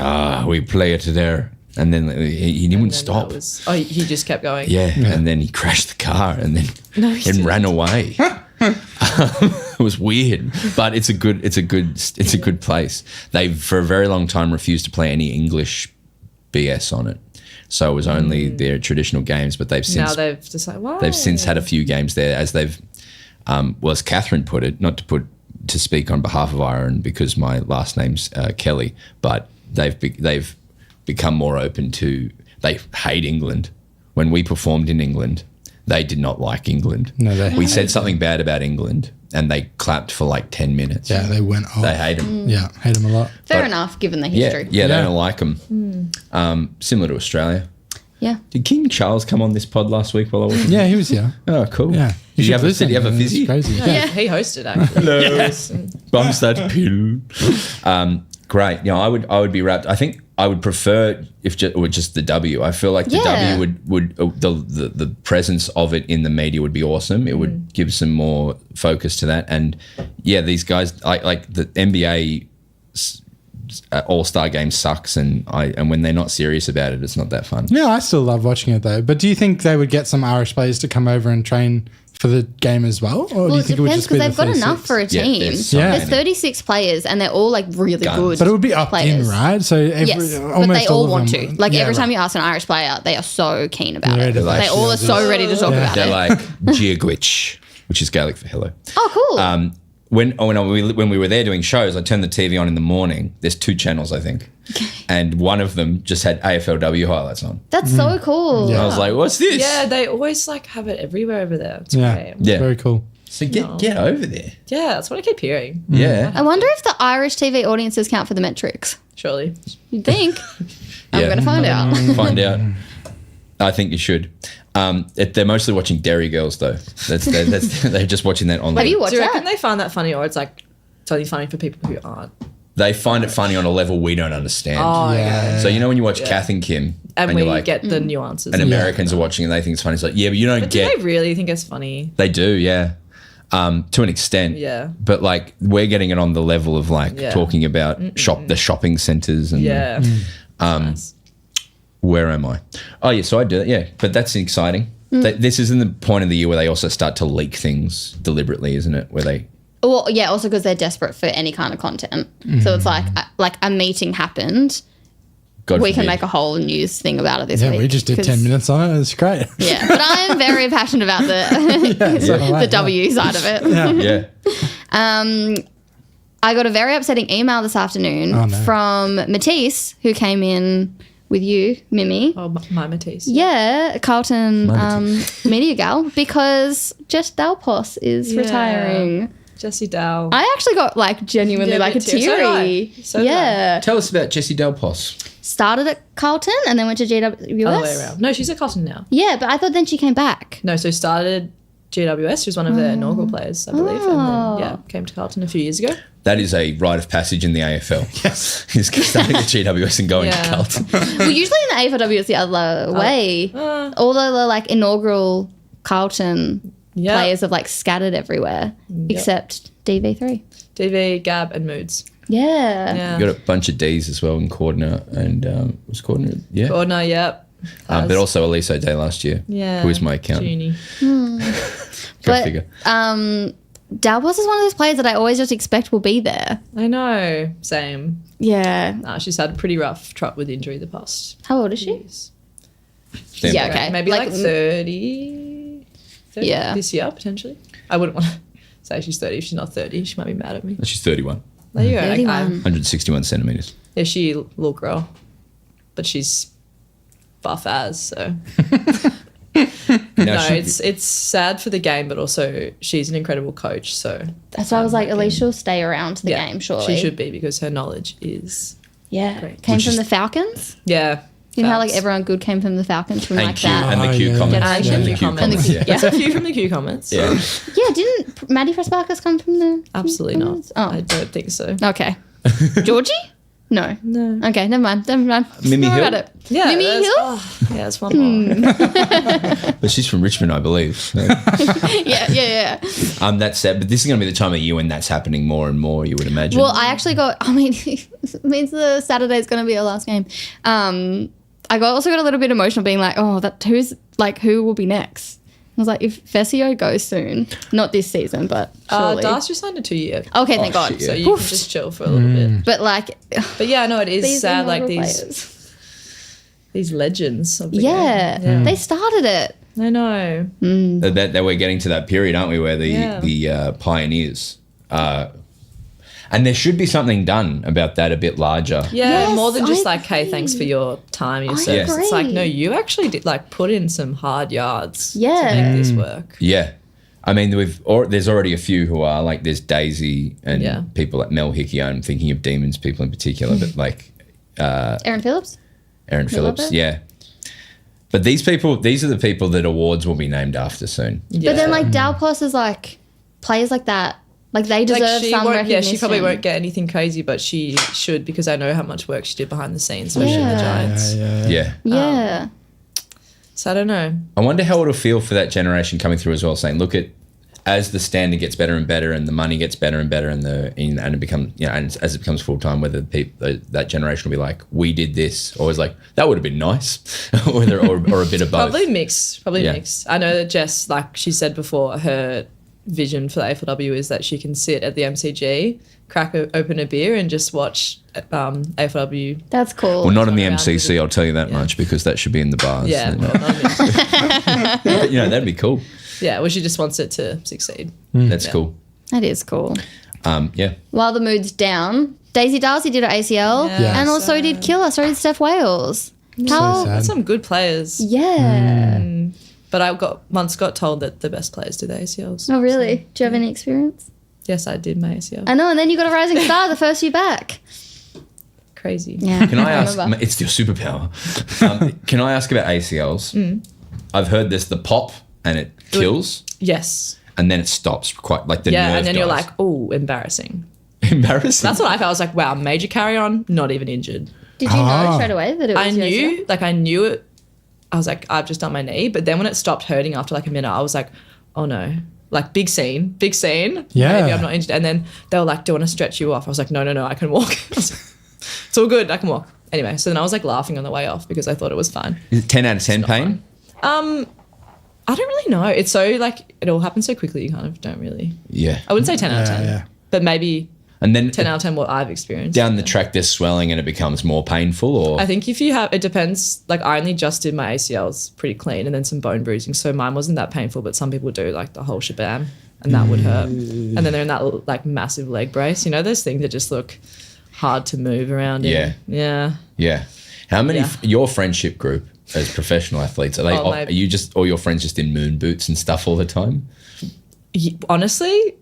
We play it there. And then he wouldn't and then stop. he just kept going. Yeah. And then he crashed the car and then he ran away. It was weird, but it's a good place. They for a very long time refused to play any English BS on it. So it was only their traditional games, but they've since Now they've decided, why? they've since had a few games there, as they've, as Catherine put it, not to speak on behalf of Ireland because my last name's Kelly, but they've become more open to. They hate England. When we performed in England, they did not like England. No, We said something bad about England, and they clapped for like 10 minutes. Yeah, they went off. They hate them. Yeah, hate them a lot. Fair But- enough, given the Yeah, history. yeah, they Yeah. don't like them. Similar to Australia. Yeah. Did King Charles come on this pod last week while I was? Yeah, he was here. Oh, cool. Yeah. Did you should have listen. Did you have a It's fizzy? crazy. Yeah, Yeah. he hosted actually. Hello. Bumps that pill. Great. Yeah, I would be wrapped. I think I would prefer if just the W. I feel like the Yeah. W would the presence of it in the media would be awesome. It would give some more focus to that. And yeah, these guys like the NBA All-Star game sucks, and when they're not serious about it, it's not that fun. Yeah, I still love watching it though. But do you think they would get some Irish players to come over and train for the game as well? Or do Well, you it think it would depends just be because the they've got 36? enough for a Yeah, team. there's so Yeah. There's many. 36 players and they're all like really Guns. good. But it would be opt in, players. right? So Yes, almost but they all of want them- to. Like Yeah, every time right. you ask an Irish player, they are so keen about They're it. ready to They all are so ready to talk Yeah. about They're it. like Giagwich, which is Gaelic for hello. Oh, cool. When we were there doing shows, I turned the TV on in the morning. There's 2 channels, I think, and one of them just had AFLW highlights on. That's so cool. And I was like, "What's this?" Yeah, they always like have it everywhere over there. It's Yeah, great. Yeah. Very cool. So get over there. Yeah, that's what I keep hearing. Yeah. I wonder if the Irish TV audiences count for the metrics. Surely. You'd think. I'm Yeah. going to find out. Find out. I think you should. They're mostly watching Dairy Girls, though. They're just watching that online. Have you watched Do you reckon that? they find that funny, or it's like totally funny for people who aren't? They find it funny on a level we don't understand. Oh, Yeah. So you know when you watch Kath and Kim, And you're we like, get the nuances. and of it. Americans are watching and they think it's funny. It's like, yeah, but you don't But do get. they really think it's funny? They do, yeah. To an extent. Yeah. But like we're getting it on the level of like Yeah. talking about the shopping centres and Yeah. Nice. where am I? Oh yeah, so I do that, yeah. But that's exciting. This isn't the point of the year where they also start to leak things deliberately, isn't it? Where they Well, yeah, also because they're desperate for any kind of content. So it's like a meeting happened. God We can forbid. make a whole news thing about it this Yeah, week. we just did 10 'cause- minutes on it. It's great. Yeah, but I am very passionate about the W side of it. Yeah. I got a very upsetting email this afternoon Oh, no. from Matisse, who came in with you, Mimi. Oh, my Matisse. Yeah, Carlton media gal, because Jess Dalpos is Yeah. retiring. Jesse Dow. I actually got like genuinely Yeah, like a me too. So did teary. I. So did I. yeah. Tell us about Jessie Delpos. Started at Carlton and then went to GWS. Other way around. No, she's at Cotton now. Yeah, but I thought then she came back. No, so started GWS. She was one of their inaugural players, I believe. And then, came to Carlton a few years ago. That is a rite of passage in the AFL. Yes. He's starting at GWS and going to Yeah. Carlton. Well, usually in the AFLW it's the other way. All the like inaugural Carlton Yeah. players have like scattered everywhere except DV3. DV, Gab, and Moods. Yeah. Yeah. You got a bunch of D's as well in Cordner and was Cordner, yeah. Gordner, yep. But also Elise O'Day last year. Yeah. Who is my accountant. Junie. Go But figure. Dalbos is one of those players that I always just expect will be there. I know. Same. Yeah. Nah, she's had a pretty rough trot with injury the past How old is she? years. Then- Yeah, okay. Maybe like, Like, 30 Yeah. this year, potentially. I wouldn't want to say she's 30 if she's not 30. She might be mad at me. She's 31. There you go. 31. 161 centimetres. Yeah, she a little girl, but she's buff as, so. Now No, she- it's sad for the game, but also she's an incredible coach, so. That's why I was like, at least she'll stay around the game, surely. She should be because her knowledge is. Yeah. Great. Came Which from is- the Falcons. Yeah. You know how like facts. everyone good came from the Falcons from and like Q, that. and the Oh, Q yeah. comments. Generation. And the Q Q comments. yeah. There's a few from the Q comments. Yeah. Yeah, didn't Maddie Pressbarkers come from the Absolutely not. Falcons? Oh. I don't think so. Okay. Georgie? No. No. Okay, never mind. Mimi Not Hill? about it. Yeah. Mimi that's- Hill? Oh, yeah, that's one more. But she's from Richmond, I believe. So, Yeah. that's sad. But this is going to be the time of year when that's happening more and more, you would imagine. Well, I actually got, it means the Saturday's going to be our last game. Also got a little bit emotional being like, oh, who will be next? I was like, if Fessio goes soon, not this season, but surely. Darcy signed a 2-year. Okay, thank God. shit, yeah. So you can just chill for a little bit. But like, But yeah, no, it is these sad. Like inaugural these players. legends of the Yeah, game. they started it. I know. that we're getting to that period, aren't we, where Yeah. the pioneers and there should be something done about that a bit larger. Yeah, Yes, more than just I like, hey, agree. thanks for your time, your I service. It's like, agree. no, you actually did like put in some hard yards Yeah. to make this work. Yeah. I mean, there's already a few who are like, there's Daisy and Yeah. people like Mel Hickey. I'm thinking of Demons people in particular, but like Aaron Phillips? Aaron Phillips. it. Yeah. But these are the people that awards will be named after soon. Yeah. But then like Dalpos is like, players like that, like they deserve Like she some won't, recognition. yeah, she probably won't get anything crazy, but she should because I know how much work she did behind the scenes, especially in the Yeah. Giants. Yeah. Yeah. So I don't know. I wonder how it'll feel for that generation coming through as well, saying, look, as the standard gets better and better and the money gets better and better and it becomes, and as it becomes full time, whether that generation will be like, we did this, or it's like, that would have been nice, or a bit of both. Probably mix. Yeah. Mix. I know that Jess, like she said before, her vision for the AFLW is that she can sit at the MCG, open a beer and just watch AFLW. That's cool. Well, not in the around MCC, with it. I'll tell you that much, because that should be in the bars. Yeah, well, I mean, But, that'd be cool. yeah. Well, she just wants it to succeed. That's Yeah. cool. That is cool. Yeah. While the mood's down, Daisy Darcy did her ACL, Yeah. and also did Killer. So did Steph Wales. So sad. That's some good players. Yeah. But I once got told that the best players do the ACLs. Oh, really? Do you have any experience? Yes, I did my ACL. I know, and then you got a rising star the first year back. Crazy. Yeah. Can I ask? remember. It's your superpower. Can I ask about ACLs? I've heard this: the pop and it kills, Yes. and then it stops. Quite like the Yeah, nerve and then you're dies. like, oh, embarrassing. Embarrassing. That's what I felt. I was like, wow, major carry on, not even injured. Did you know straight away that it was I your knew, ACL? I knew it. I was like, I've just done my knee. But then when it stopped hurting after like a minute, I was like, oh no. Like big scene. Yeah. Maybe I'm not injured. And then they were like, do you want to stretch you off? I was like, no, I can walk. I was like, it's all good. I can walk. Anyway, so then I was like laughing on the way off because I thought it was fine. Is it 10 out of 10 pain? I don't really know. It's so like, it all happens so quickly. You kind of don't really. Yeah. I wouldn't say 10 out of 10. Yeah. But maybe And then 10 out of 10 what I've experienced. down the track, there's swelling and it becomes more painful, or I think if you have, it depends. Like I only just did my ACLs pretty clean and then some bone bruising. So mine wasn't that painful, but some people do like the whole shebang and that would hurt. And then they're in that like massive leg brace. You know, those things that just look hard to move around in. Yeah. Yeah. yeah. How many Yeah. your friendship group as professional athletes are they? Oh, my- Are you just all your friends just in moon boots and stuff all the time? Honestly,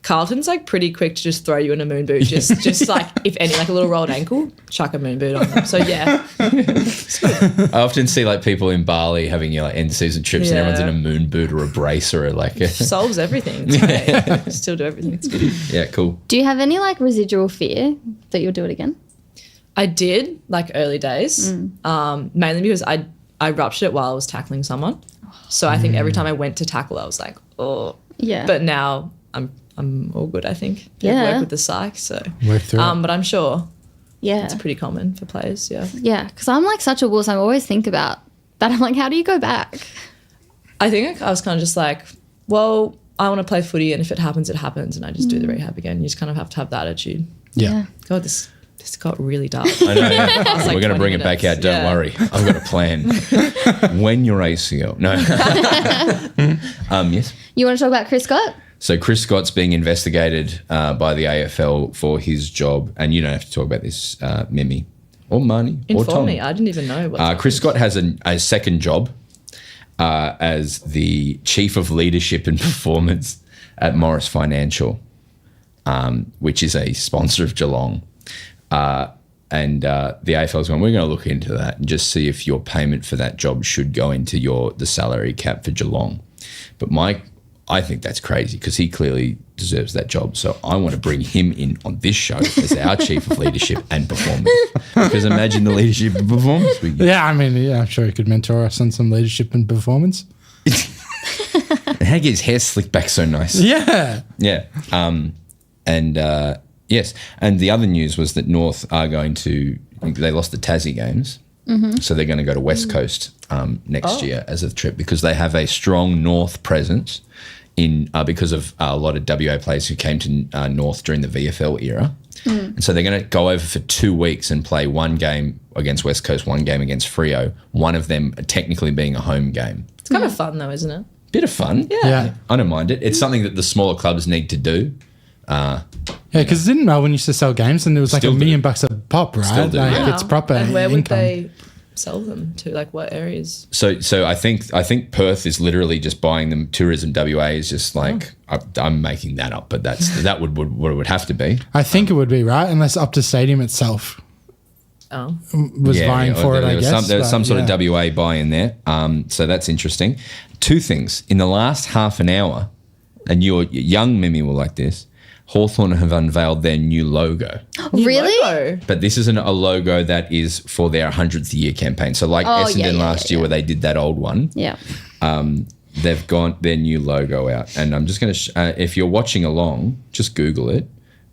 Carlton's like pretty quick to just throw you in a moon boot. Just like if any, like a little rolled ankle, chuck a moon boot on them. So yeah. I often see like people in Bali having like end season trips and Yeah. everyone's in a moon boot or a brace or like a, Solves everything. It's great. Still do everything. It's good. yeah, cool. Do you have any like residual fear that you'll do it again? I did like early days, mainly because I ruptured it while I was tackling someone. So I think every time I went to tackle, I was like, oh. Yeah. But now I'm all good. I think. Yeah. Work with the psych. So. Work through it. But I'm sure yeah. it's pretty common for players. Yeah. Yeah, because I'm like such a wuss. I always think about that. I'm like, how do you go back? I think I was kind of just like, well, I want to play footy, and if it happens, it happens, and I just do the rehab again. You just kind of have to have that attitude. Yeah. God, this got really dark. I know. Yeah. Past, like, We're going to 20 bring it back minutes. out. Don't Yeah. worry. I've got a plan. When your ACL. No. Yes. You want to talk about Chris Scott? So Chris Scott's being investigated by the AFL for his job, and you don't have to talk about this, Mimi or Marnie or Inform Tom. me. I didn't even know. Chris Scott has a second job as the Chief of Leadership and Performance at Morris Financial, which is a sponsor of Geelong. And the AFL's going, we're going to look into that and just see if your payment for that job should go into the salary cap for Geelong. But I think that's crazy because he clearly deserves that job. So I want to bring him in on this show as our Chief of Leadership and Performance. Because imagine the leadership and performance we get. Yeah, I mean, yeah, I'm sure he could mentor us on some leadership and performance. And how to get his hair slicked back so nice. Yeah. Yeah. Yes. And the other news was that North are going to, they lost the Tassie games. So they're going to go to West Coast next year as a trip because they have a strong North presence in because of a lot of WA players who came to North during the VFL era. And so they're going to go over for 2 weeks and play one game against West Coast, one game against Freo, one of them technically being a home game. It's kind of fun though, isn't it? Bit of fun. Yeah. I don't mind it. It's something that the smaller clubs need to do. Yeah, because didn't Melbourne used to sell games and it was like Still $1 do. million a pop, right? Still do, like yeah. it's proper And where would income. they sell them to? Like what areas? So I think Perth is literally just buying them. Tourism WA is just like I'm making that up, but that would what it would have to be. I think it would be, right? Unless Optus Stadium itself Oh, was vying for it, there I was guess. there was but some sort yeah. of WA buy in there. So that's interesting. Two things in the last half an hour, and your young Mimi will like this. Hawthorn have unveiled their new logo. Really? logo. But this isn't a logo that is for their 100th year campaign. So like Oh, Essendon yeah, last year where they did that old one. Yeah. They've got their new logo out. And I'm just going to, if you're watching along, just Google it.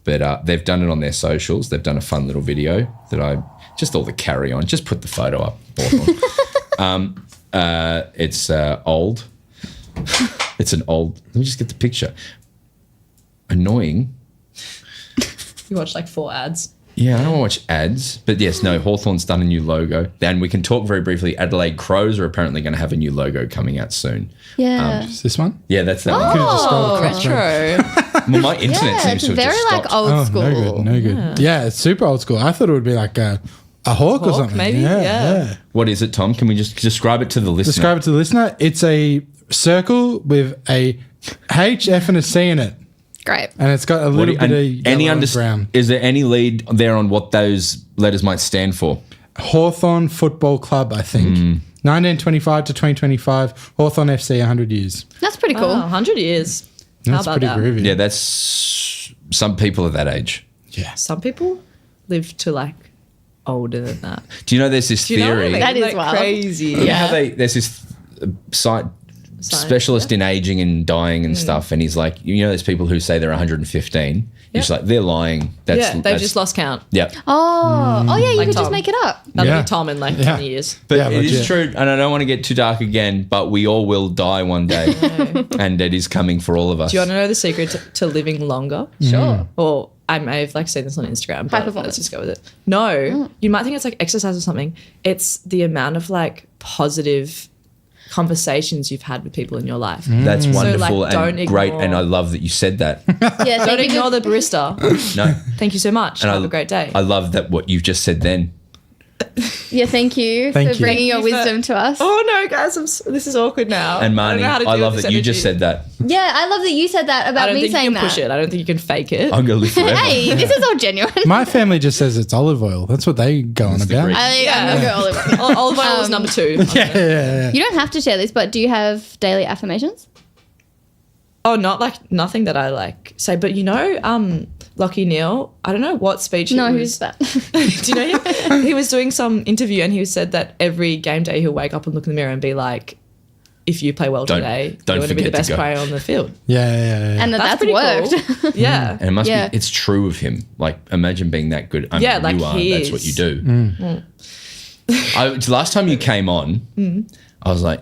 But they've done it on their socials. They've done a fun little video that just all the carry on. Just put the photo up. Hawthorn. It's old. It's an old, let me just get the picture. Annoying. You watched like 4 ads. Yeah, I don't watch ads, but yes, no, Hawthorn's done a new logo. And we can talk very briefly. Adelaide Crows are apparently going to have a new logo coming out soon. Yeah. Is this one? Yeah, that's that one. Could've just scrolled across, right? Retro. Well, my internet yeah, seems it's to have very just like stopped. old Oh, school. no good. Yeah, it's super old school. I thought it would be like a A hawk or Hawk, something. maybe? Yeah. What is it, Tom? Can we just describe it to the listener? Describe it to the listener. It's a circle with a H, F, and a C in it. Great. And it's got a What do little you- bit of and yellow and brown. Is there any lead there on what those letters might stand for? Hawthorn Football Club, I think. 1925 to 2025. Hawthorn FC, 100 years. That's pretty cool. 100 years. How That's about pretty that? groovy. Yeah, that's some people at that age. Yeah. Some people live to like older than that. Do you know there's this Do you know what I theory? mean? That is Like wild. crazy. You know how there's this specialist in aging and dying and stuff, and he's like, you know, there's people who say they're 115. You're just like, they're lying. They've just lost count. Yeah. Oh, yeah, you Like could just Tom. make it up. That'll Yeah. be Tom in like Yeah. 20 years. But Yeah, it is legit. true, and I don't want to get too dark again, but we all will die one day, and it is coming for all of us. Do you want to know the secret to living longer? Sure. Or I may have like seen this on Instagram, but performance. let's just go with it. No, you might think it's like exercise or something. It's the amount of like positive conversations you've had with people in your life. That's wonderful like, and don't great, ignore- and I love that you said that. Yeah, Don't thank you. ignore the barista. No, Thank you so much. and Have a great day. I love that what you've just said then. Yeah, thank you Thank for you. bringing your Thank you for- wisdom to us. Oh no, guys! this is awkward now. And I don't Marnie, know how to I deal love with that this you just energy. said that. Yeah, I love that you said that I about don't me think you saying can that. push it. I don't think you can fake it. I'm gonna live forever. Hey, this is all genuine. My family just says it's olive oil. That's what they go on That's the about. Greek. I'm gonna go Oliver. Olive oil was number 2. Yeah. You don't have to share this, but do you have daily affirmations? Oh, not like nothing that I like say, but you know, Lockie Neal. I don't know what speech. No, it was. who's that? Do you know him? He was doing some interview and he said that every game day he'll wake up and look in the mirror and be like, "If you play well Don't today, you're forget going to be the to best go." player on the field." Yeah. And that's pretty worked. cool. Yeah. And it must Yeah. be, it's true of him. Like, imagine being that good. I mean, Yeah, like you are. he That's is. what you do. Last time you came on, I was like,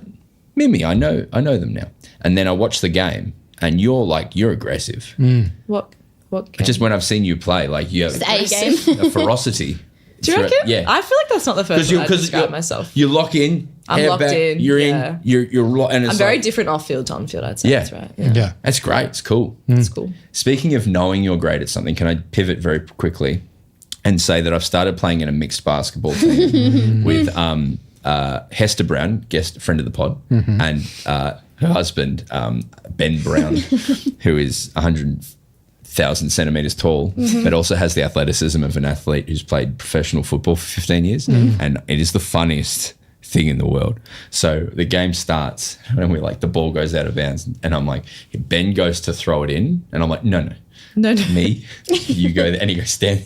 Mimi, I know them now. And then I watched the game, and you're aggressive. What? Just when I've seen you play, like you have A game. a ferocity. Do you reckon? Yeah. I feel like that's not the first time I describe myself. You lock in. I'm hair locked back, in, You're yeah. in. You're and it's I'm very like, different off field to on field. I'd say Yeah. that's right. Yeah. That's great. It's cool. It's cool. Speaking of knowing you're great at something, can I pivot very quickly and say that I've started playing in a mixed basketball team with Hester Brown, guest friend of the pod, and her husband, Ben Brown, who is 100,000 centimeters tall, but also has the athleticism of an athlete who's played professional football for 15 years. And it is the funniest thing in the world. So the game starts and we're like, the ball goes out of bounds and I'm like, Ben goes to throw it in and I'm like, no. No. Me, you go there, and he goes stand,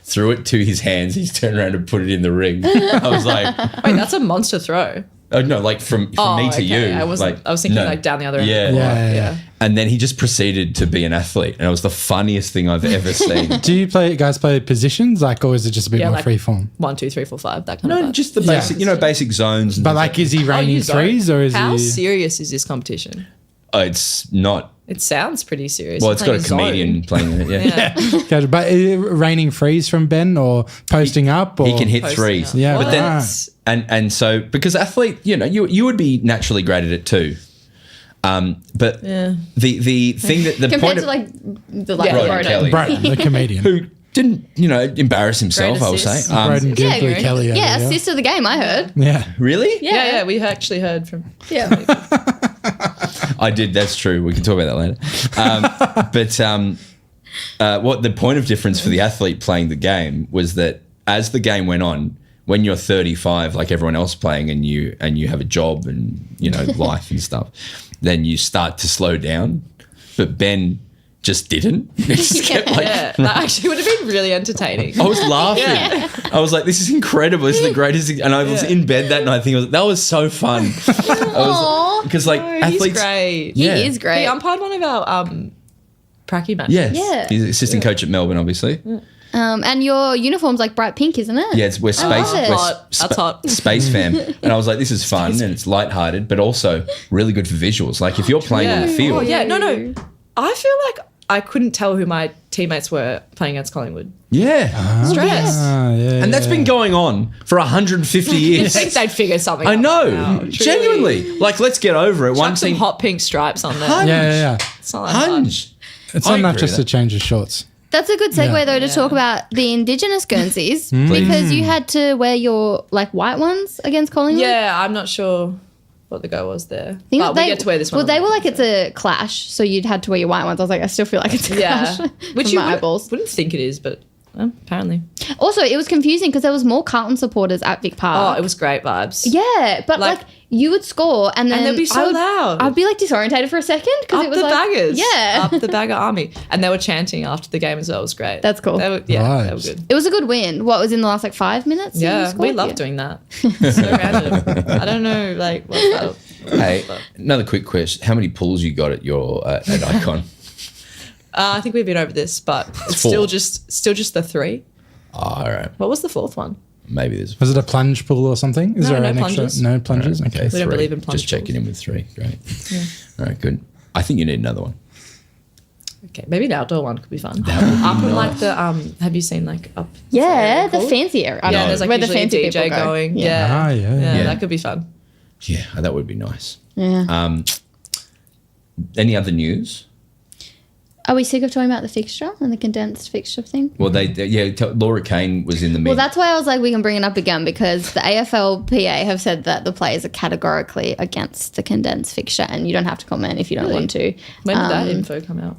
threw it to his hands. He's turned around and put it in the ring. I was like, Wait, that's a monster throw. oh no, like from me to okay. you. I wasn't. I was thinking no. like down the other end. Yeah. Yeah. And then he just proceeded to be an athlete, and it was the funniest thing I've ever seen. Do you guys play positions, like, or is it just a bit Yeah, more like- free form? 1, 2, 3, 4, 5. That kind No, of. just the basic, basic zones. And But things like, is he raining you don't. threes or is How he? serious is this competition? it's not. It sounds pretty serious. Well, You're it's got a playing comedian playing in it. zone. Yeah. Yeah. Gotcha. But is it raining threes from Ben or posting up? Or? He can hit Posting threes. up. Yeah, but then right. and so because athlete, you would be naturally great at it too. But Yeah. the thing that the Compared point to of like the like Broden Broden. Kelly, Broden, the comedian. who didn't embarrass himself, Great I would say. assist. Broden Yeah, Gilbert Kelly. over yeah, there. assist of the game. I heard. Yeah. Really? Yeah. We actually heard from. Yeah. I did. That's true. We can talk about that later. But what the point of difference for the athlete playing the game was that as the game went on, when you're 35, like everyone else playing, and you have a job and life and stuff, then you start to slow down. But Ben just didn't. He just kept like. Yeah, that actually would have been really entertaining. I was laughing. I was like, "This is incredible! This is the greatest!" thing. And I was in bed that night thinking, "That was so fun." Because like He's athletes, great. Yeah. He is great. He umpired one of our pracky matches. yeah, Yeah. he's assistant coach at Melbourne, obviously. And your uniform's like bright pink, isn't it? Yeah, we're space. love it. We're Hot. That's hot. Space fam, and I was like, "This is fun and it's lighthearted, but also really good for visuals." Like if you're playing on the field, Oh, yeah. No. I feel like I couldn't tell who my teammates were playing against Collingwood. yeah. Stress. Ah, yeah. And that's been going on for 150 You years. think they'd figure something I out know, by now, truly. genuinely. Like, let's get over it. One Chuck some team, hot pink stripes on there. Hunch. Yeah. It's not that hard. Hunch. It's I not enough agree just with to that. change the shorts. That's a good segue Yeah. though to talk about the Indigenous Guernseys because you had to wear your like white ones against Collingwood. Yeah, I'm not sure what the go was there. I think But we get to wear this one. Well, on they the were like, weekend, it's a clash, so you'd had to wear your white ones. I was like, I still feel like it's a yeah, clash. which from you my eyeballs. wouldn't think it is, but apparently. Also, it was confusing because there was more Carlton supporters at Vic Park. Oh, it was great vibes. Yeah, but like you would score and then they'd be so loud. I'd be like disorientated for a second because Up it was the like, baggers. Yeah. Up the bagger army. And they were chanting after the game as well. It was great. That's cool. They were, they were Vibes. good. It was a good win. What was in the last like 5 minutes? you Yeah, we scored? love doing that. So random. I don't know, like, what's that? Hey, another quick question. How many pulls you got at your at Icon? I think we've been over this, but it's Four. still just the 3. Oh, all right. What was the 4th one? Maybe there's Was it a plunge pool or something? Is No, there no an plunges. extra? No plunges? Okay. We don't 3. believe in plunge Just checking in with 3. Great. Yeah. All right, good. I think you need another one. Okay, maybe an outdoor one could be fun. Up in like the have you seen like up? Yeah, what's that the called? fancy area. Yeah, there's like where the usually a fancy DJ people go. going. Yeah. Yeah. Ah, yeah. Yeah. That could be fun. Yeah, that would be nice. Yeah. Any other news? Are we sick of talking about the fixture and the condensed fixture thing? Well, Laura Kane was in the meeting. Well, that's why I was like, we can bring it up again because the AFLPA have said that the players are categorically against the condensed fixture and you don't have to comment if you don't Really? want to. When did that info come out?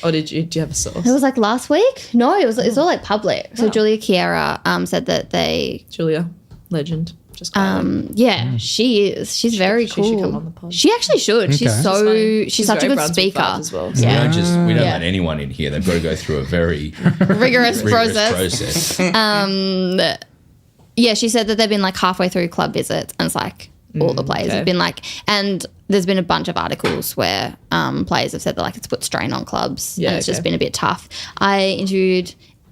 Or do you have a source? It was like last week? No, it's all like public. So Wow. Julia Chiara said that they Julia, legend. Just quietly. yeah, she is. She's very she cool. should come on the pod. She actually should. Okay. She's so funny. she's such a very good Brunswick speaker. vibes as well. we Yeah. don't Yeah. let anyone in here. They've got to go through a very Rigorous rigorous process. process. Yeah, she said that they've been like halfway through club visits and it's like all the players okay. have been like, and there's been a bunch of articles where players have said that like it's put strain on clubs Yeah, and it's just okay. been a bit tough.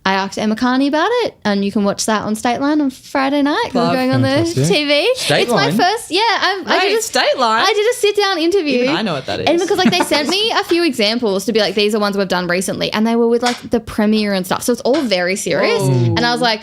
I asked Emma Carney about it, and you can watch that on Stateline on Friday night. We're Plug. going on the Fantastic. TV. It's my Stateline? first, I Right, did a Stateline. I did a sit down interview. Even I know what that is. And because like they sent me a few examples to be like, these are ones we've done recently, and they were with like the premiere and stuff. So it's all very serious. Whoa. And I was like,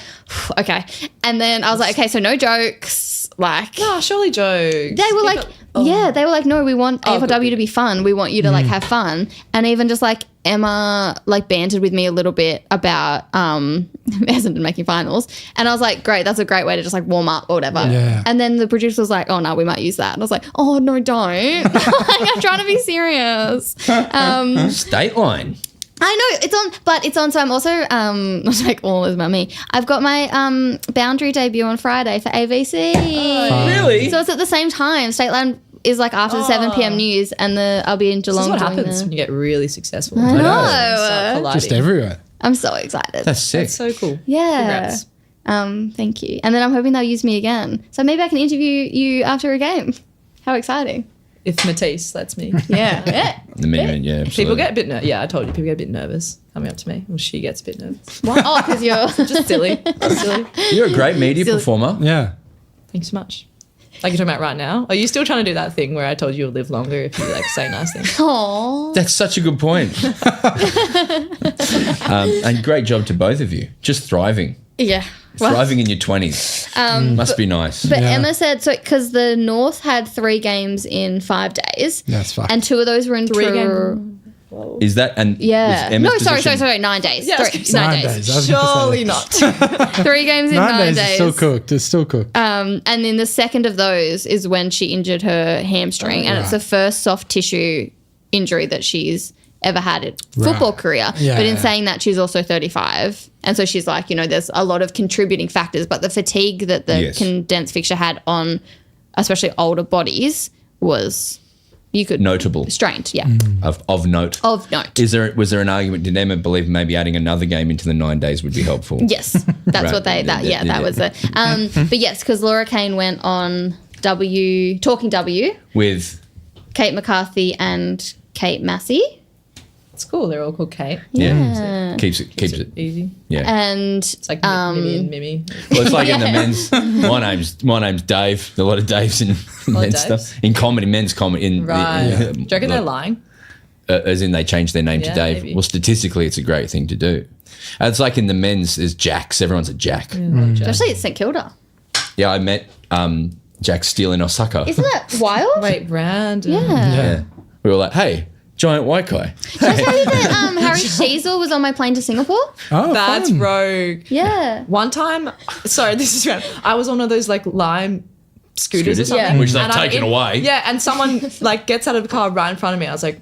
okay. And then I was like, okay, so no jokes. Like No, surely jokes. they were like, they were like, no, we want Oh, AFLW good. to be fun. We want you to like have fun. And even just like Emma like bantered with me a little bit about Essendon making finals. And I was like, great, that's a great way to just like warm up or whatever. Yeah. And then the producer was like, oh no, we might use that. And I was like, oh no, don't. Like, I'm trying to be serious. Stateline. I know it's on, but it's on. So I'm also not to make all this about me. I've got my Boundary debut on Friday for AVC. Really? So it's at the same time. Stateline is like after the 7 p.m. news, and I'll be in This Geelong. is what doing happens the- when you get really successful. I know. Start colliding. Just everywhere. I'm so excited. That's sick. That's so cool. Yeah. Congrats. Thank you. And then I'm hoping they'll use me again. So maybe I can interview you after a game. How exciting. If Matisse lets me. Yeah. Yeah. The minimum, yeah. People Absolutely. get a bit I told you, people get a bit nervous coming up to me. Well, she gets a bit nervous. What? Oh, because you're Just silly. Just silly. You're a great media Still- performer. Yeah. Thanks so much. Like you're talking about right now. Are you still trying to do that thing where I told you you'll live longer if you like say nice things? Aw. That's such a good point. And great job to both of you. Just thriving. Yeah. Well, Thriving in your 20s. Must be nice. But Yeah. Emma said, so because the North had 3 games in 5 days. That's fucked. And 2 of those were in Three Truro. games. Is that, and Yeah. was Emma's No, sorry, position- 9 days. Yeah, I was 3, gonna say 9 9 days. days. I was gonna say Surely that. not. 3 games in 9 9 days days. is still cooked. It's still cooked. And then the second of those is when she injured her hamstring, and it's the first soft tissue injury that she's ever had in football career. Yeah. But in saying that, she's also 35, and so she's like, there's a lot of contributing factors, but the fatigue that the Yes. condensed fixture had on, especially older bodies, was notable. strained. Yeah, Of note. of note. Was there an argument? Did Emma believe maybe adding another game into the 9 days would be helpful? Yes, that's Right. what that was it. But yes, because Laura Kane went on Talking W, With, Kate McCarthy and Kate Massey. It's cool. They're all called Kate. yeah. Keeps it. Easy. Yeah. And It's like Mimi and Mimi. Well, it's like in the men's. My name's Dave. A lot of Daves in men's Daves? stuff. In comedy, men's comedy. Right. Do you reckon they're lying? As in they changed their name to Yeah, Dave. maybe. Well, statistically, it's a great thing to do. It's like in the men's, there's Jacks. Everyone's a Jack. especially at St Kilda. Yeah, I met Jack Steele in Osaka. Isn't that wild? Wait, Brandon. Yeah. Yeah. We were like, hey, Giant white guy. Did I tell you that Harry Sheasel was on my plane to Singapore? Oh, That's fun. rogue. Yeah. One time, sorry, this is random. I was on one of those like Lime scooters or Scooters? something. Yeah. Which they've And I'm taken away. Yeah, and someone like gets out of the car right in front of me. I was like,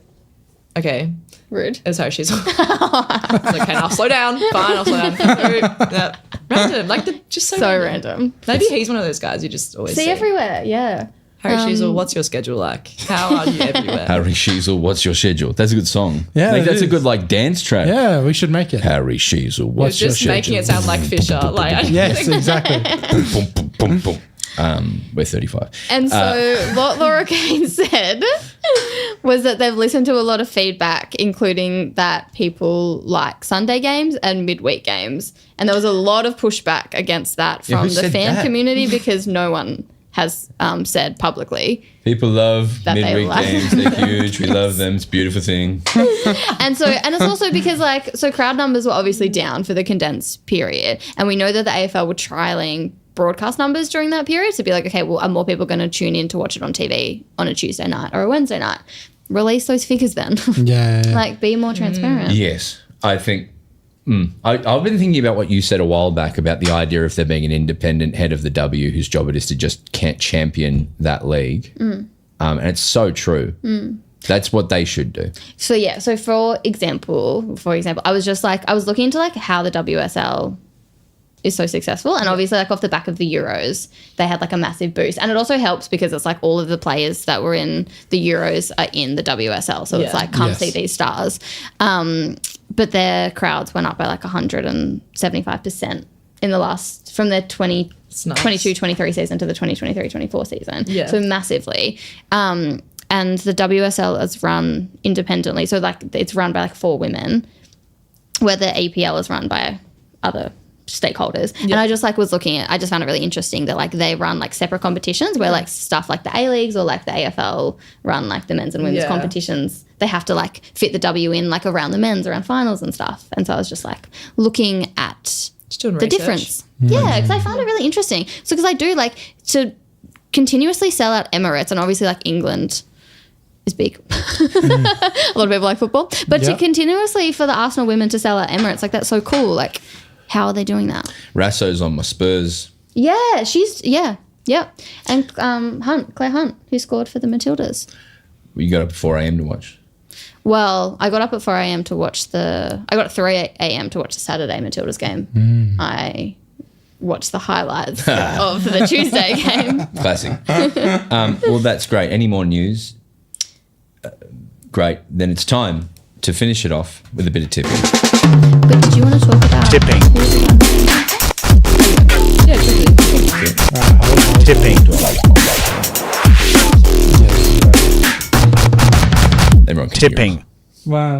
okay, Rude. it was Harry Sheasel. I was like, okay, I'll slow down. Fine, I'll slow down. Yeah. Random, like just so, So random. Maybe he's one of those guys you just always See everywhere. Yeah. Harry Sheasel, what's your schedule like? How are you everywhere? Harry Sheasel, what's your schedule? That's a good song. Yeah, Like, it that's a is. good like dance track. Yeah, we should make it. Harry Sheasel, You're what's your just schedule? making it sound like Fisher. Like, Yes, exactly. Boom, boom, boom, boom. We're 35. And so what Laura Kane said was that they've listened to a lot of feedback, including that people like Sunday games and midweek games. And there was a lot of pushback against that Yeah, from who the said fan that? community because no one has said publicly. People love That they midweek like. games. They're huge. We love them. It's a beautiful thing. And it's also because so crowd numbers were obviously down for the condensed period. And we know that the AFL were trialing broadcast numbers during that period to be like, okay, well, are more people going to tune in to watch it on TV on a Tuesday night or a Wednesday night? Release those figures then. Yeah. Like, be more transparent. Yes, I think. I've been thinking about what you said a while back about the idea of there being an independent head of the W whose job it is to just can't champion that league. And it's so true. That's what they should do. So for example, I was looking into like how the WSL is so successful, and obviously like off the back of the Euros they had like a massive boost, and it also helps because it's like all of the players that were in the Euros are in the WSL, so it's like come Yes. see these stars. But their crowds went up by like 175% in the last from their 22-23 season to the 2023-24 season. Yeah. So massively. And the WSL is run independently, so like it's run by like 4 women, where the APL is run by other stakeholders. And I just like was looking at, I just found it really interesting that like they run like separate competitions where like stuff like the A-Leagues or like the AFL run like the men's and women's competitions. They have to like fit the W in like around the men's, around finals and stuff. And so I was just like looking at Just doing the research. difference. Yeah, because I found it really interesting. So because I do like to continuously sell out Emirates, and obviously like England is big. A lot of people like football. But to Yeah. continuously for the Arsenal women to sell out Emirates, like that's so cool. Like how are they doing that? Rasso's on my Spurs. Yeah, yeah. And Claire Hunt, who scored for the Matildas. You got up at 4 a.m. to watch. Well, I got up at 4 a.m. to watch I got at 3 a.m. to watch the Saturday Matildas game. I watched the highlights of the Tuesday game. Classic. Well, that's great. Any more news? Great. Then it's time to finish it off with a bit of tipping. But did you want to talk about Tipping. Yeah, quickly. Tipping. Everyone can hear Tipping. Wow.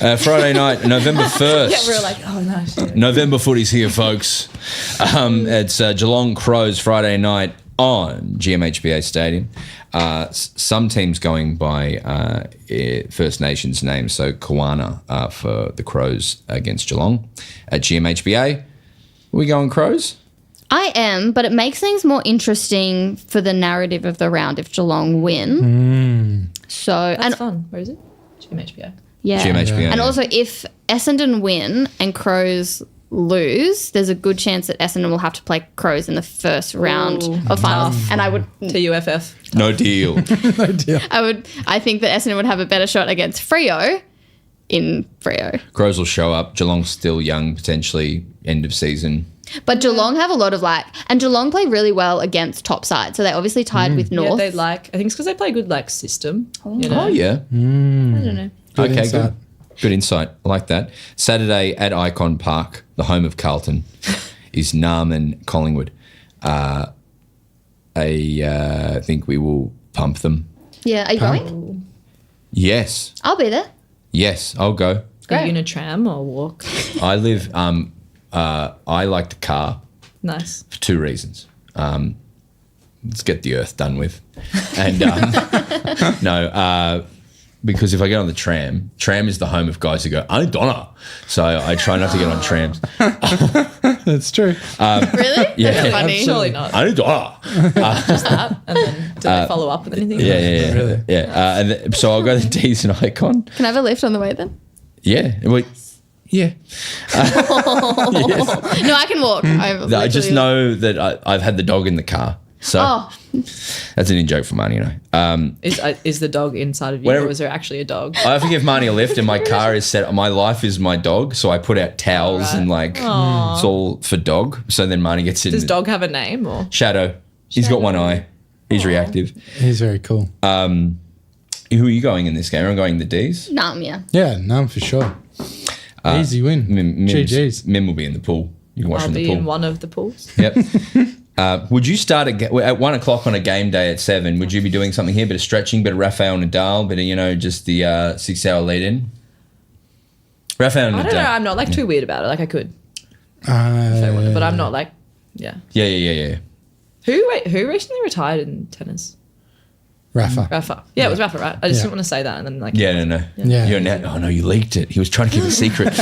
us. Friday night, November 1st. Yeah, we were like, oh no, shit. November footy's here, folks. It's Geelong Crows Friday night on GMHBA Stadium. Some teams going by First Nations names, so Kawana for the Crows against Geelong at GMHBA. Are we going Crows? I am, but it makes things more interesting for the narrative of the round if Geelong win. So That's fun. Where is it? GMHBA. yeah. GMHBA. And also if Essendon win and Crows lose, there's a good chance that Essendon will have to play Crows in the first round of finals. And I would TUFF. No deal. No deal. I think that Essendon would have a better shot against Freo in Freo. Crows will show up. Geelong's still young, potentially end of season. But Geelong have a lot of and Geelong play really well against top side. So they obviously tied with Yeah, North. they I think it's because they play good system. You know? Oh, yeah. I don't know. Good Okay, insight. good insight. I like that. Saturday at Icon Park, the home of Carlton, is Narman Collingwood. I think we will pump them. Yeah, are you going? Yes. I'll be there. Yes, I'll go. Are you in a tram or walk? I live, I like the car Nice. for 2 reasons. Let's get the earth done with. And because if I get on the tram is the home of guys who go, I don't. So I try not to get on trams. That's true. Really? Yeah. That's funny. Surely not. I don't. Just that. And then do they follow up with anything? Yeah. Really? Yeah. So I'll go to the D's and Icon. Can I have a lift on the way then? Yeah. Wait. Yeah. Yes. No, I can walk. I just know that I've had the dog in the car. So Oh, that's an in-joke for Marnie, Is the dog inside of you, Whatever- or is there actually a dog? I have to give Marnie a lift, and my car is set. My life is my dog, so I put out towels and it's all for dog. So then Marnie gets in. Does dog have a name or? Shadow. He's got one eye. He's reactive. He's very cool. Who are you going in this game? I'm going the D's. yeah. Yeah, no, for sure. Easy win. GG's. Mim will be in the pool. You can watch I'll from the be pool. in one of the pools. Yep. Would you start at 1 o'clock on a game day at 7? Would you be doing something here? Bit of stretching, bit of Rafael Nadal, bit of just the 6 hour lead in. Rafael Nadal. I don't know. I'm not like too weird about it. Like I could, if I wanted, but I'm not like, yeah. Yeah. Who recently retired in tennis? Rafa. Rafa. Yeah, it was Rafa, right? I just Yeah. didn't want to say that and then like. Yeah, no. Yeah. You're now, oh no, you leaked it. He was trying to keep it secret.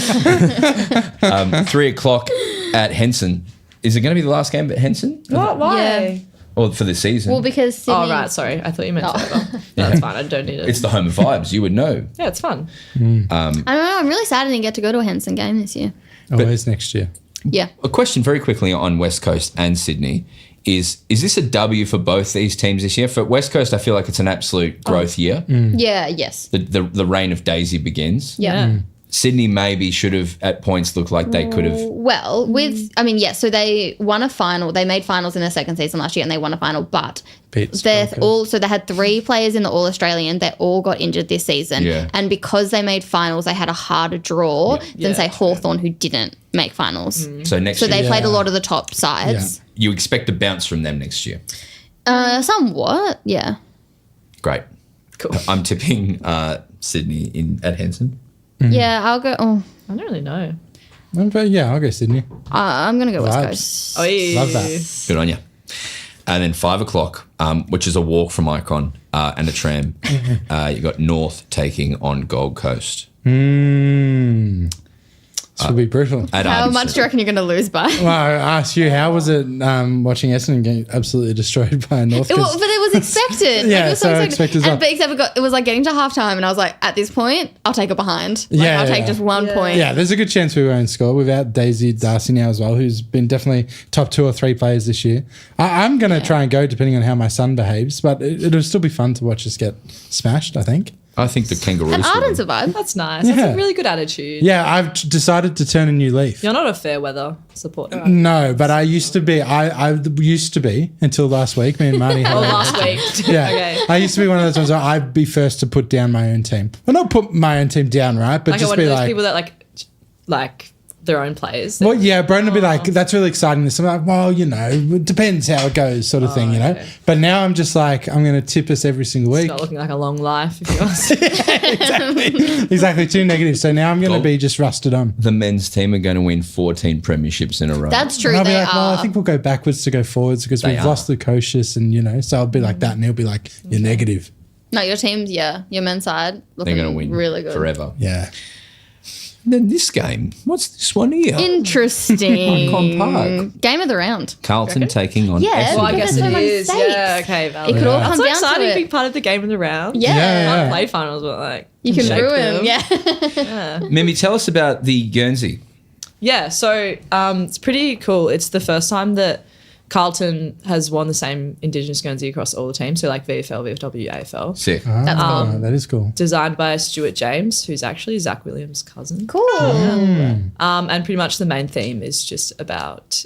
3 o'clock at Henson. Is it going to be the last game at Henson? What? Why? Yeah. Or for the season? Well, because Sydney. Oh right, sorry. I thought you meant forever. No, that's fine. I don't need it. It's the home of vibes. You would know. Yeah, it's fun. I don't know. I'm really sad I didn't get to go to a Henson game this year. Always next year. Yeah. A question very quickly on West Coast and Sydney is this a W for both these teams this year? For West Coast, I feel like it's an absolute growth year. Yeah. Yes. The reign of Daisy begins. Yeah. Sydney maybe should have at points looked like they could have. Well, so they won a final. They made finals in their second season last year, and they won a final. But Beat they're Broncos. so they had 3 players in the All Australian. They all got injured this season, Yeah. and because they made finals, they had a harder draw than Yeah, say true. Hawthorn, who didn't make finals. So next So year, they played a lot of the top sides. you expect a bounce from them next year. Somewhat, yeah. Great. Cool. I'm tipping Sydney at Henson. Yeah, I'll go. Oh, I don't really know. But yeah, I'll go Sydney. I'm gonna go West Vibes. Coast. Oh, yeah. Love that. Good on you. And then 5 o'clock, which is a walk from Icon and a tram. You got North taking on Gold Coast. This will be brutal. At How Ardisson. much do you reckon you're gonna lose by? Well, I asked you, how was it watching Essendon get absolutely destroyed by North? But it was expected. Yeah, it was so expected as well. But except it was like getting to halftime, and I was like, at this point, I'll take it behind. Like, Yeah, I'll take yeah. just 1 point. Yeah, there's a good chance we won't score without Daisy Darcy now as well, who's been definitely top 2 or 3 players this year. I'm going to try and go depending on how my son behaves, but it'll still be fun to watch us get smashed, I think. I think the Kangaroos. And will Arden's win. a vibe. That's nice. That's Yeah. a really good attitude. Yeah, I've decided to turn a new leaf. You're not a fair weather supporter. No, but I used to be. I used to be until last week. Me and Marnie had Oh, a- last week. Yeah, Okay. I used to be one of those ones where I'd be first to put down my own team. Well, not put my own team down, right? But Like just one be of those like, people that like their own players. well, yeah, Broden would be like, that's really exciting. This, I'm like, well, it depends how it goes, sort of thing, okay. But now I'm just like, I'm going to tip us every single It's week. not looking like a long life, if you ask. Exactly, too negative. So now I'm going to Well, be just rusted on. The men's team are going to win 14 premierships in a row. That's true. And I'll be They like, well, are. I think we'll go backwards to go forwards because They we've are. lost Lukosius and, so I'll be like that and he'll be like, you're negative. No, your team's, your men's side looking They're going to win really good. forever. Yeah. Then this game. What's this one here? Interesting. Icon Park. Game of the round. Carlton taking on Yeah, Essendon. Well, I Because guess there's it so many is. stakes. Yeah, okay, valid. It could all Yeah. come That's so down exciting to to be it. part of the game of the round. Yeah. Yeah. I haven't played finals, but like You can shake ruin. them. Yeah. Mimi, tell us about the Guernsey. Yeah, so it's pretty cool. It's the first time that Carlton has won the same Indigenous Guernsey across all the teams, so like VFL, VFW, AFL. Sick. That's cool. That is cool. Designed by Stuart James, who's actually Zach Williams' cousin. Cool. And pretty much the main theme is just about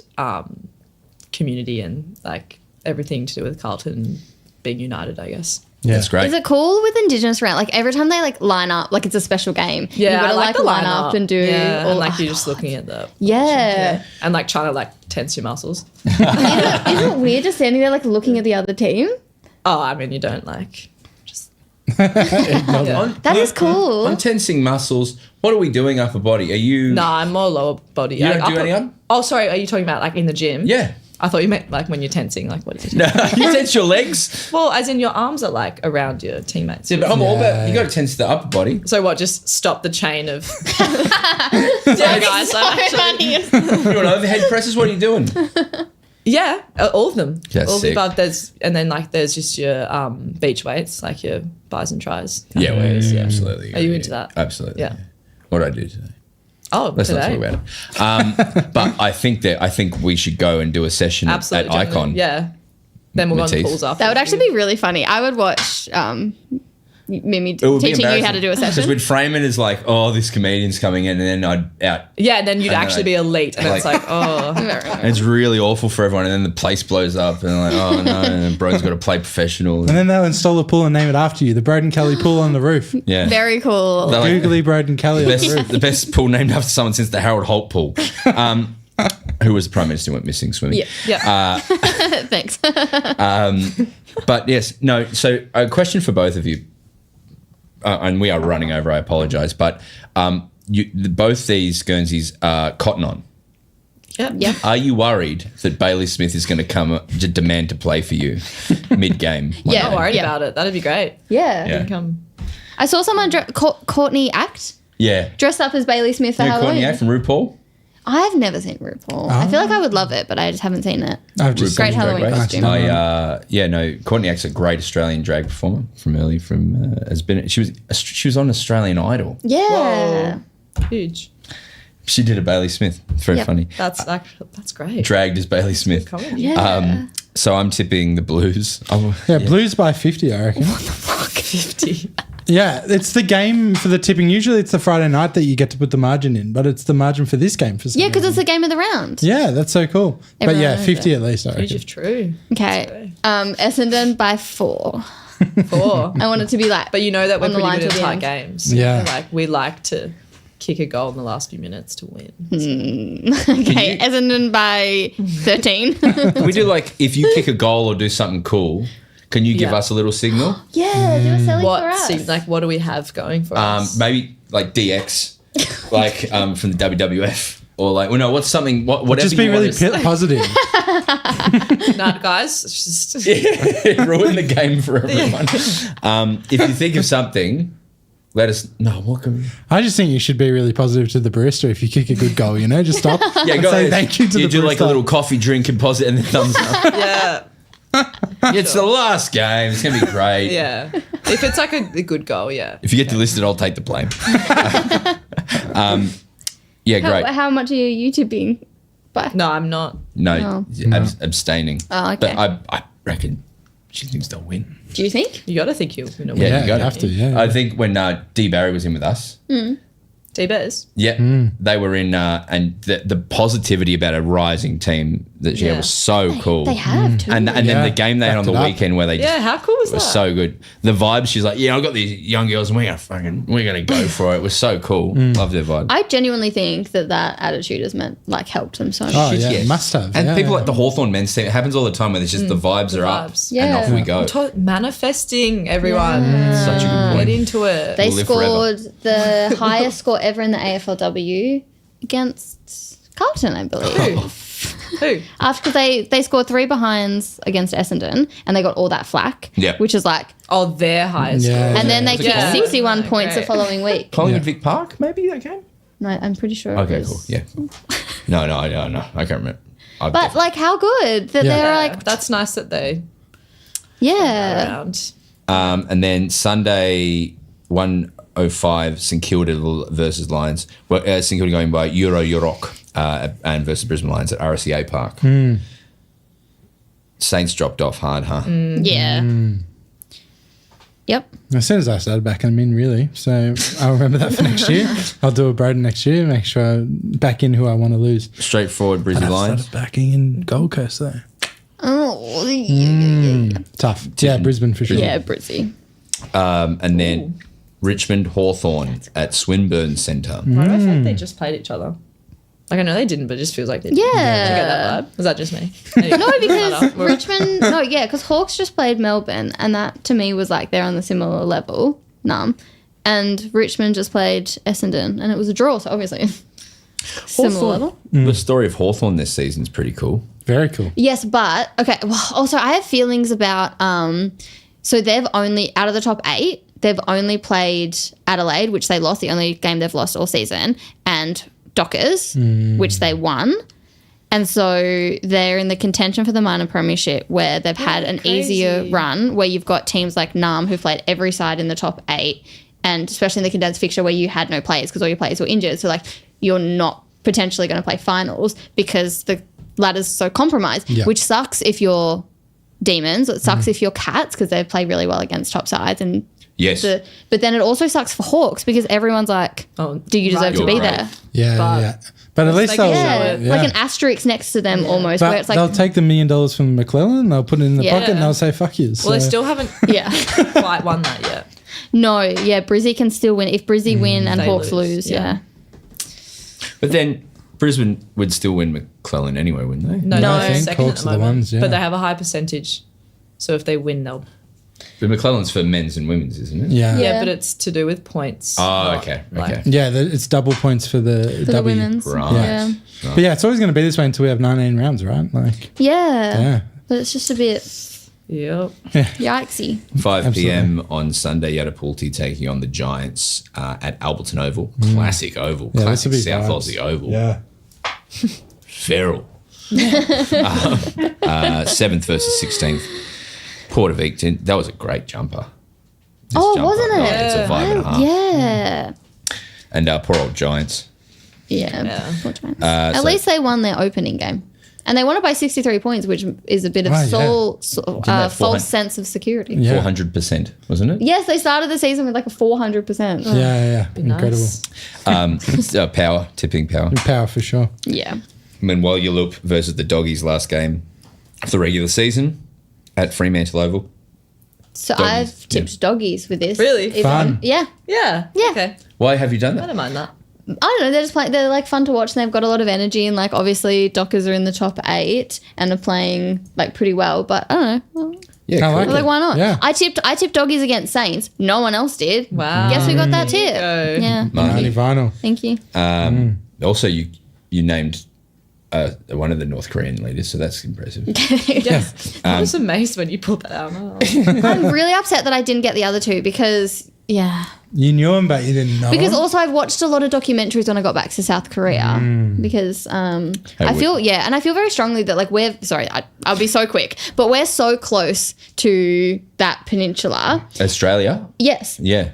community and like everything to do with Carlton being united, I guess. Yeah. That's great. Is it cool with Indigenous round? Like every time they like line up, like it's a special game. Yeah, you gotta I like the line lineup up and do yeah, all and like you're just looking at the yeah. and like trying to like tense your muscles. Isn't it weird just standing there like looking at the other team? Oh, I mean you don't like just That is cool. I'm tensing muscles. What are we doing upper body? Are you? No, I'm more lower body. You don't Like, do any up? Oh, sorry, are you talking about like in the gym? Yeah. I thought you meant like when you're tensing, like what is it? No, you tense your legs. Well, as in your arms are like around your teammates. Yeah, but I'm all about, you got to tense the upper body. So what, just stop the chain of yeah, guys, I'm actually, You want overhead presses? What are you doing? yeah, all of them. That's all of the sick. above. And then like there's just your beach weights, like your buys and tries. Yeah, Ways, absolutely. Are you into that? Absolutely. Yeah. What did I do today? Oh, Let's today. not talk about it. But I think we should go and do a session Absolutely. at Icon. Yeah. Then we'll go on the Matisse. pools after. That would actually be really funny. I would watch Mimi It would be teaching you how to do a Because session. we'd frame it as like, oh, this comedian's coming in, and then I'd out. Yeah, and then you'd And then actually be elite, and it's like, oh. And it's really awful for everyone, and then the place blows up, and they're like, oh no, and then Broden's got to play professional. And then they'll install a pool and name it after you. The Broden Kelly pool on the roof. Yeah. Very cool. They're like, Googly Broden Kelly on the roof. the best pool named after someone since the Harold Holt pool. Who was the Prime Minister who went missing swimming. Yeah. Yeah. Thanks. But yes, no, so a question for both of you, and we are running over, I apologise, but both these Guernseys are cotton on. Yeah. Are you worried that Bailey Smith is going to come to demand to play for you mid-game? Yeah. Not worried Yeah. about it. That'd be great. Yeah. Yeah. Come. I saw someone, Courtney Act, Yeah. dressed up as Bailey Smith for You know Courtney Halloween. Act from RuPaul? I've never seen RuPaul. I feel like I would love it, but I just haven't seen it. I've just Great seen Halloween Drag Race. costume. Courtney Act's a great Australian drag performer she was on Australian Idol. Yeah. Whoa. Huge. She did a Bailey Smith. It's very Yep. funny. That's great. Dragged as Bailey Smith. Comedy. Yeah. So I'm tipping the Blues. Yeah, Blues by 50, I reckon. 50. Yeah, it's the game for the tipping. Usually it's the Friday night that you get to put the margin in, but it's the margin for this game for some Yeah, because reason. it's the game of the round. Yeah, that's so cool. But Everyone yeah, knows 50 it. at least, I Huge reckon. if true. Okay. Essendon by 4. 4. I want it to be like. But you know that we're On the pretty line good till at the tight end. games. Yeah. Like we like to kick a goal in the last few minutes to win. Okay, Essendon by 13. Can we do like, if you kick a goal or do something cool, can you give Yeah. us a little signal? Yeah, do a selling for us. What do we have going for us? Maybe like DX, like from the WWF. Or like, well, no, what's something, whatever Just be you really want us- positive. Nah, guys, it's just ruin the game for everyone. If you think of something, let us know. What can we? I just think you should be really positive to the barista if you kick a good goal, just stop Yeah, and go say ahead. thank you to You the do barista. like a little coffee drink and pause it and then thumbs up. yeah, It's the last game. It's gonna be great. yeah. If it's like a good goal, yeah. If you get delisted, I'll take the blame. Yeah, great. How much are you tipping by? No, I'm not. No, abstaining. Oh, okay. But I reckon she thinks they'll win. Do you think? You got to think you'll win. Yeah, Yeah, you got you have to, yeah. I think when D Barry was in with us, D-Bears. yeah, they were in, and the positivity about a rising team that she had Yeah. was so cool. They have too. And then Yeah, the game they had on backed the it up. weekend where they just Yeah, how cool was was that? so good. The vibe, she's like, yeah, I've got these young girls and we're gonna go for it. It was so cool. Love their vibe. I genuinely think that attitude has helped them so much. Oh, Shit, yeah, yes. must have. And yeah, people yeah. like the Hawthorn men's team, it happens all the time where it's just the vibes are up vibes. and Yeah. off we go. Manifesting, everyone. Such a good point. Get into it. They We'll live forever. scored the highest score ever in the AFLW against Carlton, I believe. Who? After they scored 3 behinds against Essendon and they got all that flack, Yeah. which is like, Oh, their highest Yeah. score. and then they Was it kicked Collingwood? 61 points the Great. following week. Collingwood Yeah. Vic Park, maybe that game? No, I'm pretty sure. it Okay, was- cool. Yeah. No, I don't know. I can't remember. But like, how good that Yeah. they're Yeah, like, that's nice that they yeah. around. And then Sunday, 1:05, St Kilda versus Lions. Well, St Kilda going by Yorok and versus Brisbane Lions at RSEA Park. Saints dropped off hard, huh? Yeah. Yep. As soon as I started backing them in, really. So I'll remember that for next year. I'll do a Broden next year, make sure I back in who I want to lose. Straightforward Brisbane Lions. backing in Gold Coast, though. Oh, yeah. Tough. Yeah, Brisbane for sure. Yeah, Brizzy. And then Richmond Hawthorn at Swinburne Centre. Why do I feel like they just played each other? Like, I know they didn't, but it just feels like they did. Did you get Yeah. that vibe? Was that just me? No, because Richmond, because Hawks just played Melbourne, and that to me was like they're on the similar level, and Richmond just played Essendon, and it was a draw, so obviously similar level. The story of Hawthorn this season is pretty cool. Very cool. Yes, but okay. Well, also I have feelings about. So they've only out of the top 8, they've only played Adelaide, which they lost, the only game they've lost all season, and Dockers, which they won. And so they're in the contention for the minor premiership where they've had an easier run where you've got teams like Nam who've played every side in the top 8, and especially in the condensed fixture where you had no players because all your players were injured. So like you're not potentially going to play finals because the ladder's so compromised, which sucks if you're Demons. It sucks if you're Cats because they play really well against top sides. And yes. But then it also sucks for Hawks because everyone's like, do you deserve to be there? Yeah. But at least they'll like an asterisk next to them almost. But where it's like they'll take the $1 million from McClellan, they'll put it in the pocket, and they'll say fuck you. Well, they still haven't quite won that yet. No, Brizzy can still win. If Brizzy win and Hawks lose, But then Brisbane would still win McClellan anyway, wouldn't they? No, I think second Hawks at are the the moment. ones, But they have a high percentage. So if they win, they'll... But McClellan's for men's and women's, isn't it? Yeah, but it's to do with points. Oh, okay. Yeah, it's double points for the for the W. women's. Right. Yeah. But yeah, it's always going to be this way until we have 19 rounds, right? Like, Yeah. But it's just a bit Yep. yikesy. 5 p.m. on Sunday, Yatapulti taking on the Giants at Alberton Oval. Classic oval. Yeah, Classic this will be South vibes. Aussie oval. Yeah. Feral. 7th versus 16th. Port of Eaton. That was a great jumper. This jumper. Wasn't it? It's a 5.5. Yeah. And poor old Giants. Yeah. At least they won their opening game. And they won it by 63 points, which is a bit of false sense of security. Yeah. 400%, wasn't it? Yes, they started the season with like a 400%. Yeah. Incredible. Nice. Power, tipping power. Power for sure. Yeah. Menwalup versus the Doggies last game of the regular season at Fremantle Oval. So Doggies, I've tipped doggies with this. Really? Fun. Yeah. Yeah. Yeah. Okay. Why have you done I that? don't mind that. I don't know. They're just they're like fun to watch and they've got a lot of energy and like obviously Dockers are in the top 8 and are playing like pretty well. But I don't know. Well, Yeah, I like cool. like why not? Yeah. I tipped doggies against Saints. No one else did. Wow. Guess who got that tip? go. Yeah. Marnie Vinyl. Thank you. Also, you named one of the North Korean leaders, so that's impressive. Yes. I was amazed when you pulled that out. I'm really upset that I didn't get the other 2 because You knew him, but you didn't know because him. also I've watched a lot of documentaries when I got back to South Korea because I feel and I feel very strongly that like I'll be so quick, but we're so close to that peninsula. Australia? Yes. Yeah.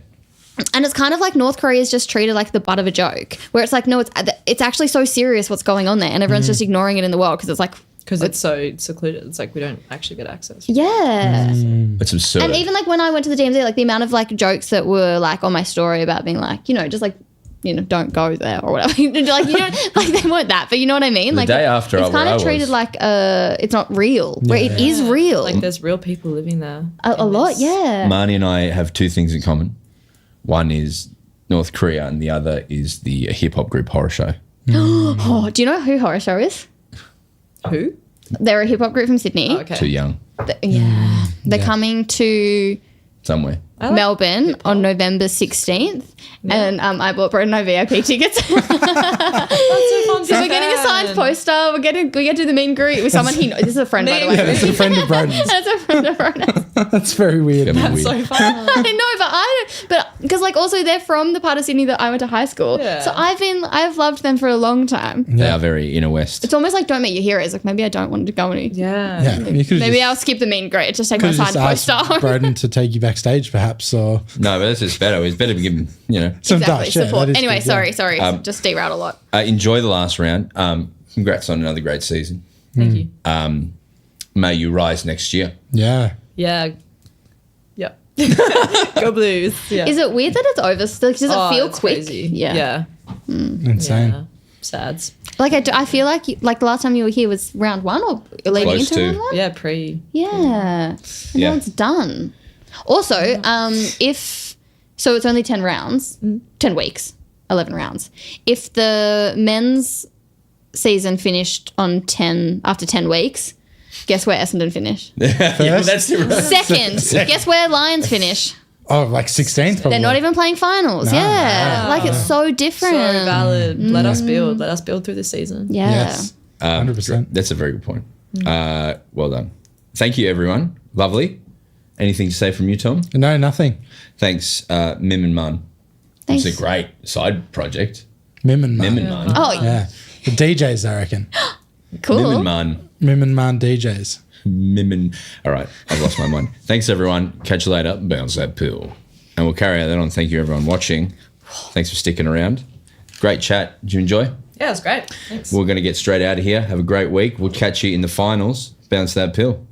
And it's kind of like North Korea is just treated like the butt of a joke where it's like, no, it's actually so serious what's going on there and everyone's just ignoring it in the world because it's like, Because it's so secluded. It's like we don't actually get access. yeah. It's absurd. And even like when I went to the DMZ, like the amount of like jokes that were like on my story about being like, just like, don't go there or whatever. Like, like they weren't that, but you know what I mean? The Like day after it's kind I of treated was- like it's not real, where it is real. Like there's real people living there. a lot, yeah. Marnie and I have 2 things in common. One is North Korea and the other is the hip-hop group Horror Show. Oh, do you know who Horror Show is? Who? They're a hip hop group from Sydney. Oh, okay. Too young. They're coming to Somewhere. Melbourne on November 16th. And I bought Broden and I VIP tickets. That's so fun. So we're getting a signed poster. We get to do the meet and greet with someone he knows. This is a friend, by the way. Yeah, that's a friend of Broden's. That's a friend of Broden. That's very weird. That'd be So weird. fun. I know, but because like also they're from the part of Sydney that I went to high school. Yeah. So I've loved them for a long time. They are very inner west. It's almost like don't meet your heroes. Like maybe I don't want to go any. Yeah. Yeah, you could Maybe I'll skip the meet and greet. Just take my signed just asked poster. Broden to take you backstage, perhaps, or No, but that's just better. It's better to give them, some Exactly. dash. Yeah, Support. that is Anyway, good, yeah. sorry. Just derailed a lot. enjoy the last round. Congrats on another great season. Thank you. May you rise next year. Yeah. Yeah. Yep. Go Blues. Yeah. Is it weird that it's over still? Does it feel it's quick? Crazy. Yeah. Yeah. Insane. Yeah. Sads. Like I feel like the last time you were here was round 1 or leading Close into to. round 1? Yeah. Pre. Yeah. And Yeah. now it's done. Also, so it's only 10 rounds, 10 weeks, 11 rounds. If the men's season finished on after 10 weeks, guess where Essendon finish? Yeah, that's it. Right. Second. Guess where Lions finish? Oh, like 16th probably. They're not even playing finals. Yeah. Like it's so different. So valid. Let us build. Let us build through this season. Yeah. Yes. 100%. That's a very good point. Well done. Thank you, everyone. Lovely. Anything to say from you, Tom? No, nothing. Thanks, Mim and Mun. Thanks. It's a great side project. Mim and Man. Mim and Mun. Oh, Yeah. The DJs, I reckon. cool. Mim and Mun. Mim and Man DJs. Mim and... All right, I've lost my mind. Thanks, everyone. Catch you later. Bounce that pill. And we'll carry that on. Thank you, everyone watching. Thanks for sticking around. Great chat. Did you enjoy? Yeah, it was great. Thanks. We're going to get straight out of here. Have a great week. We'll catch you in the finals. Bounce that pill.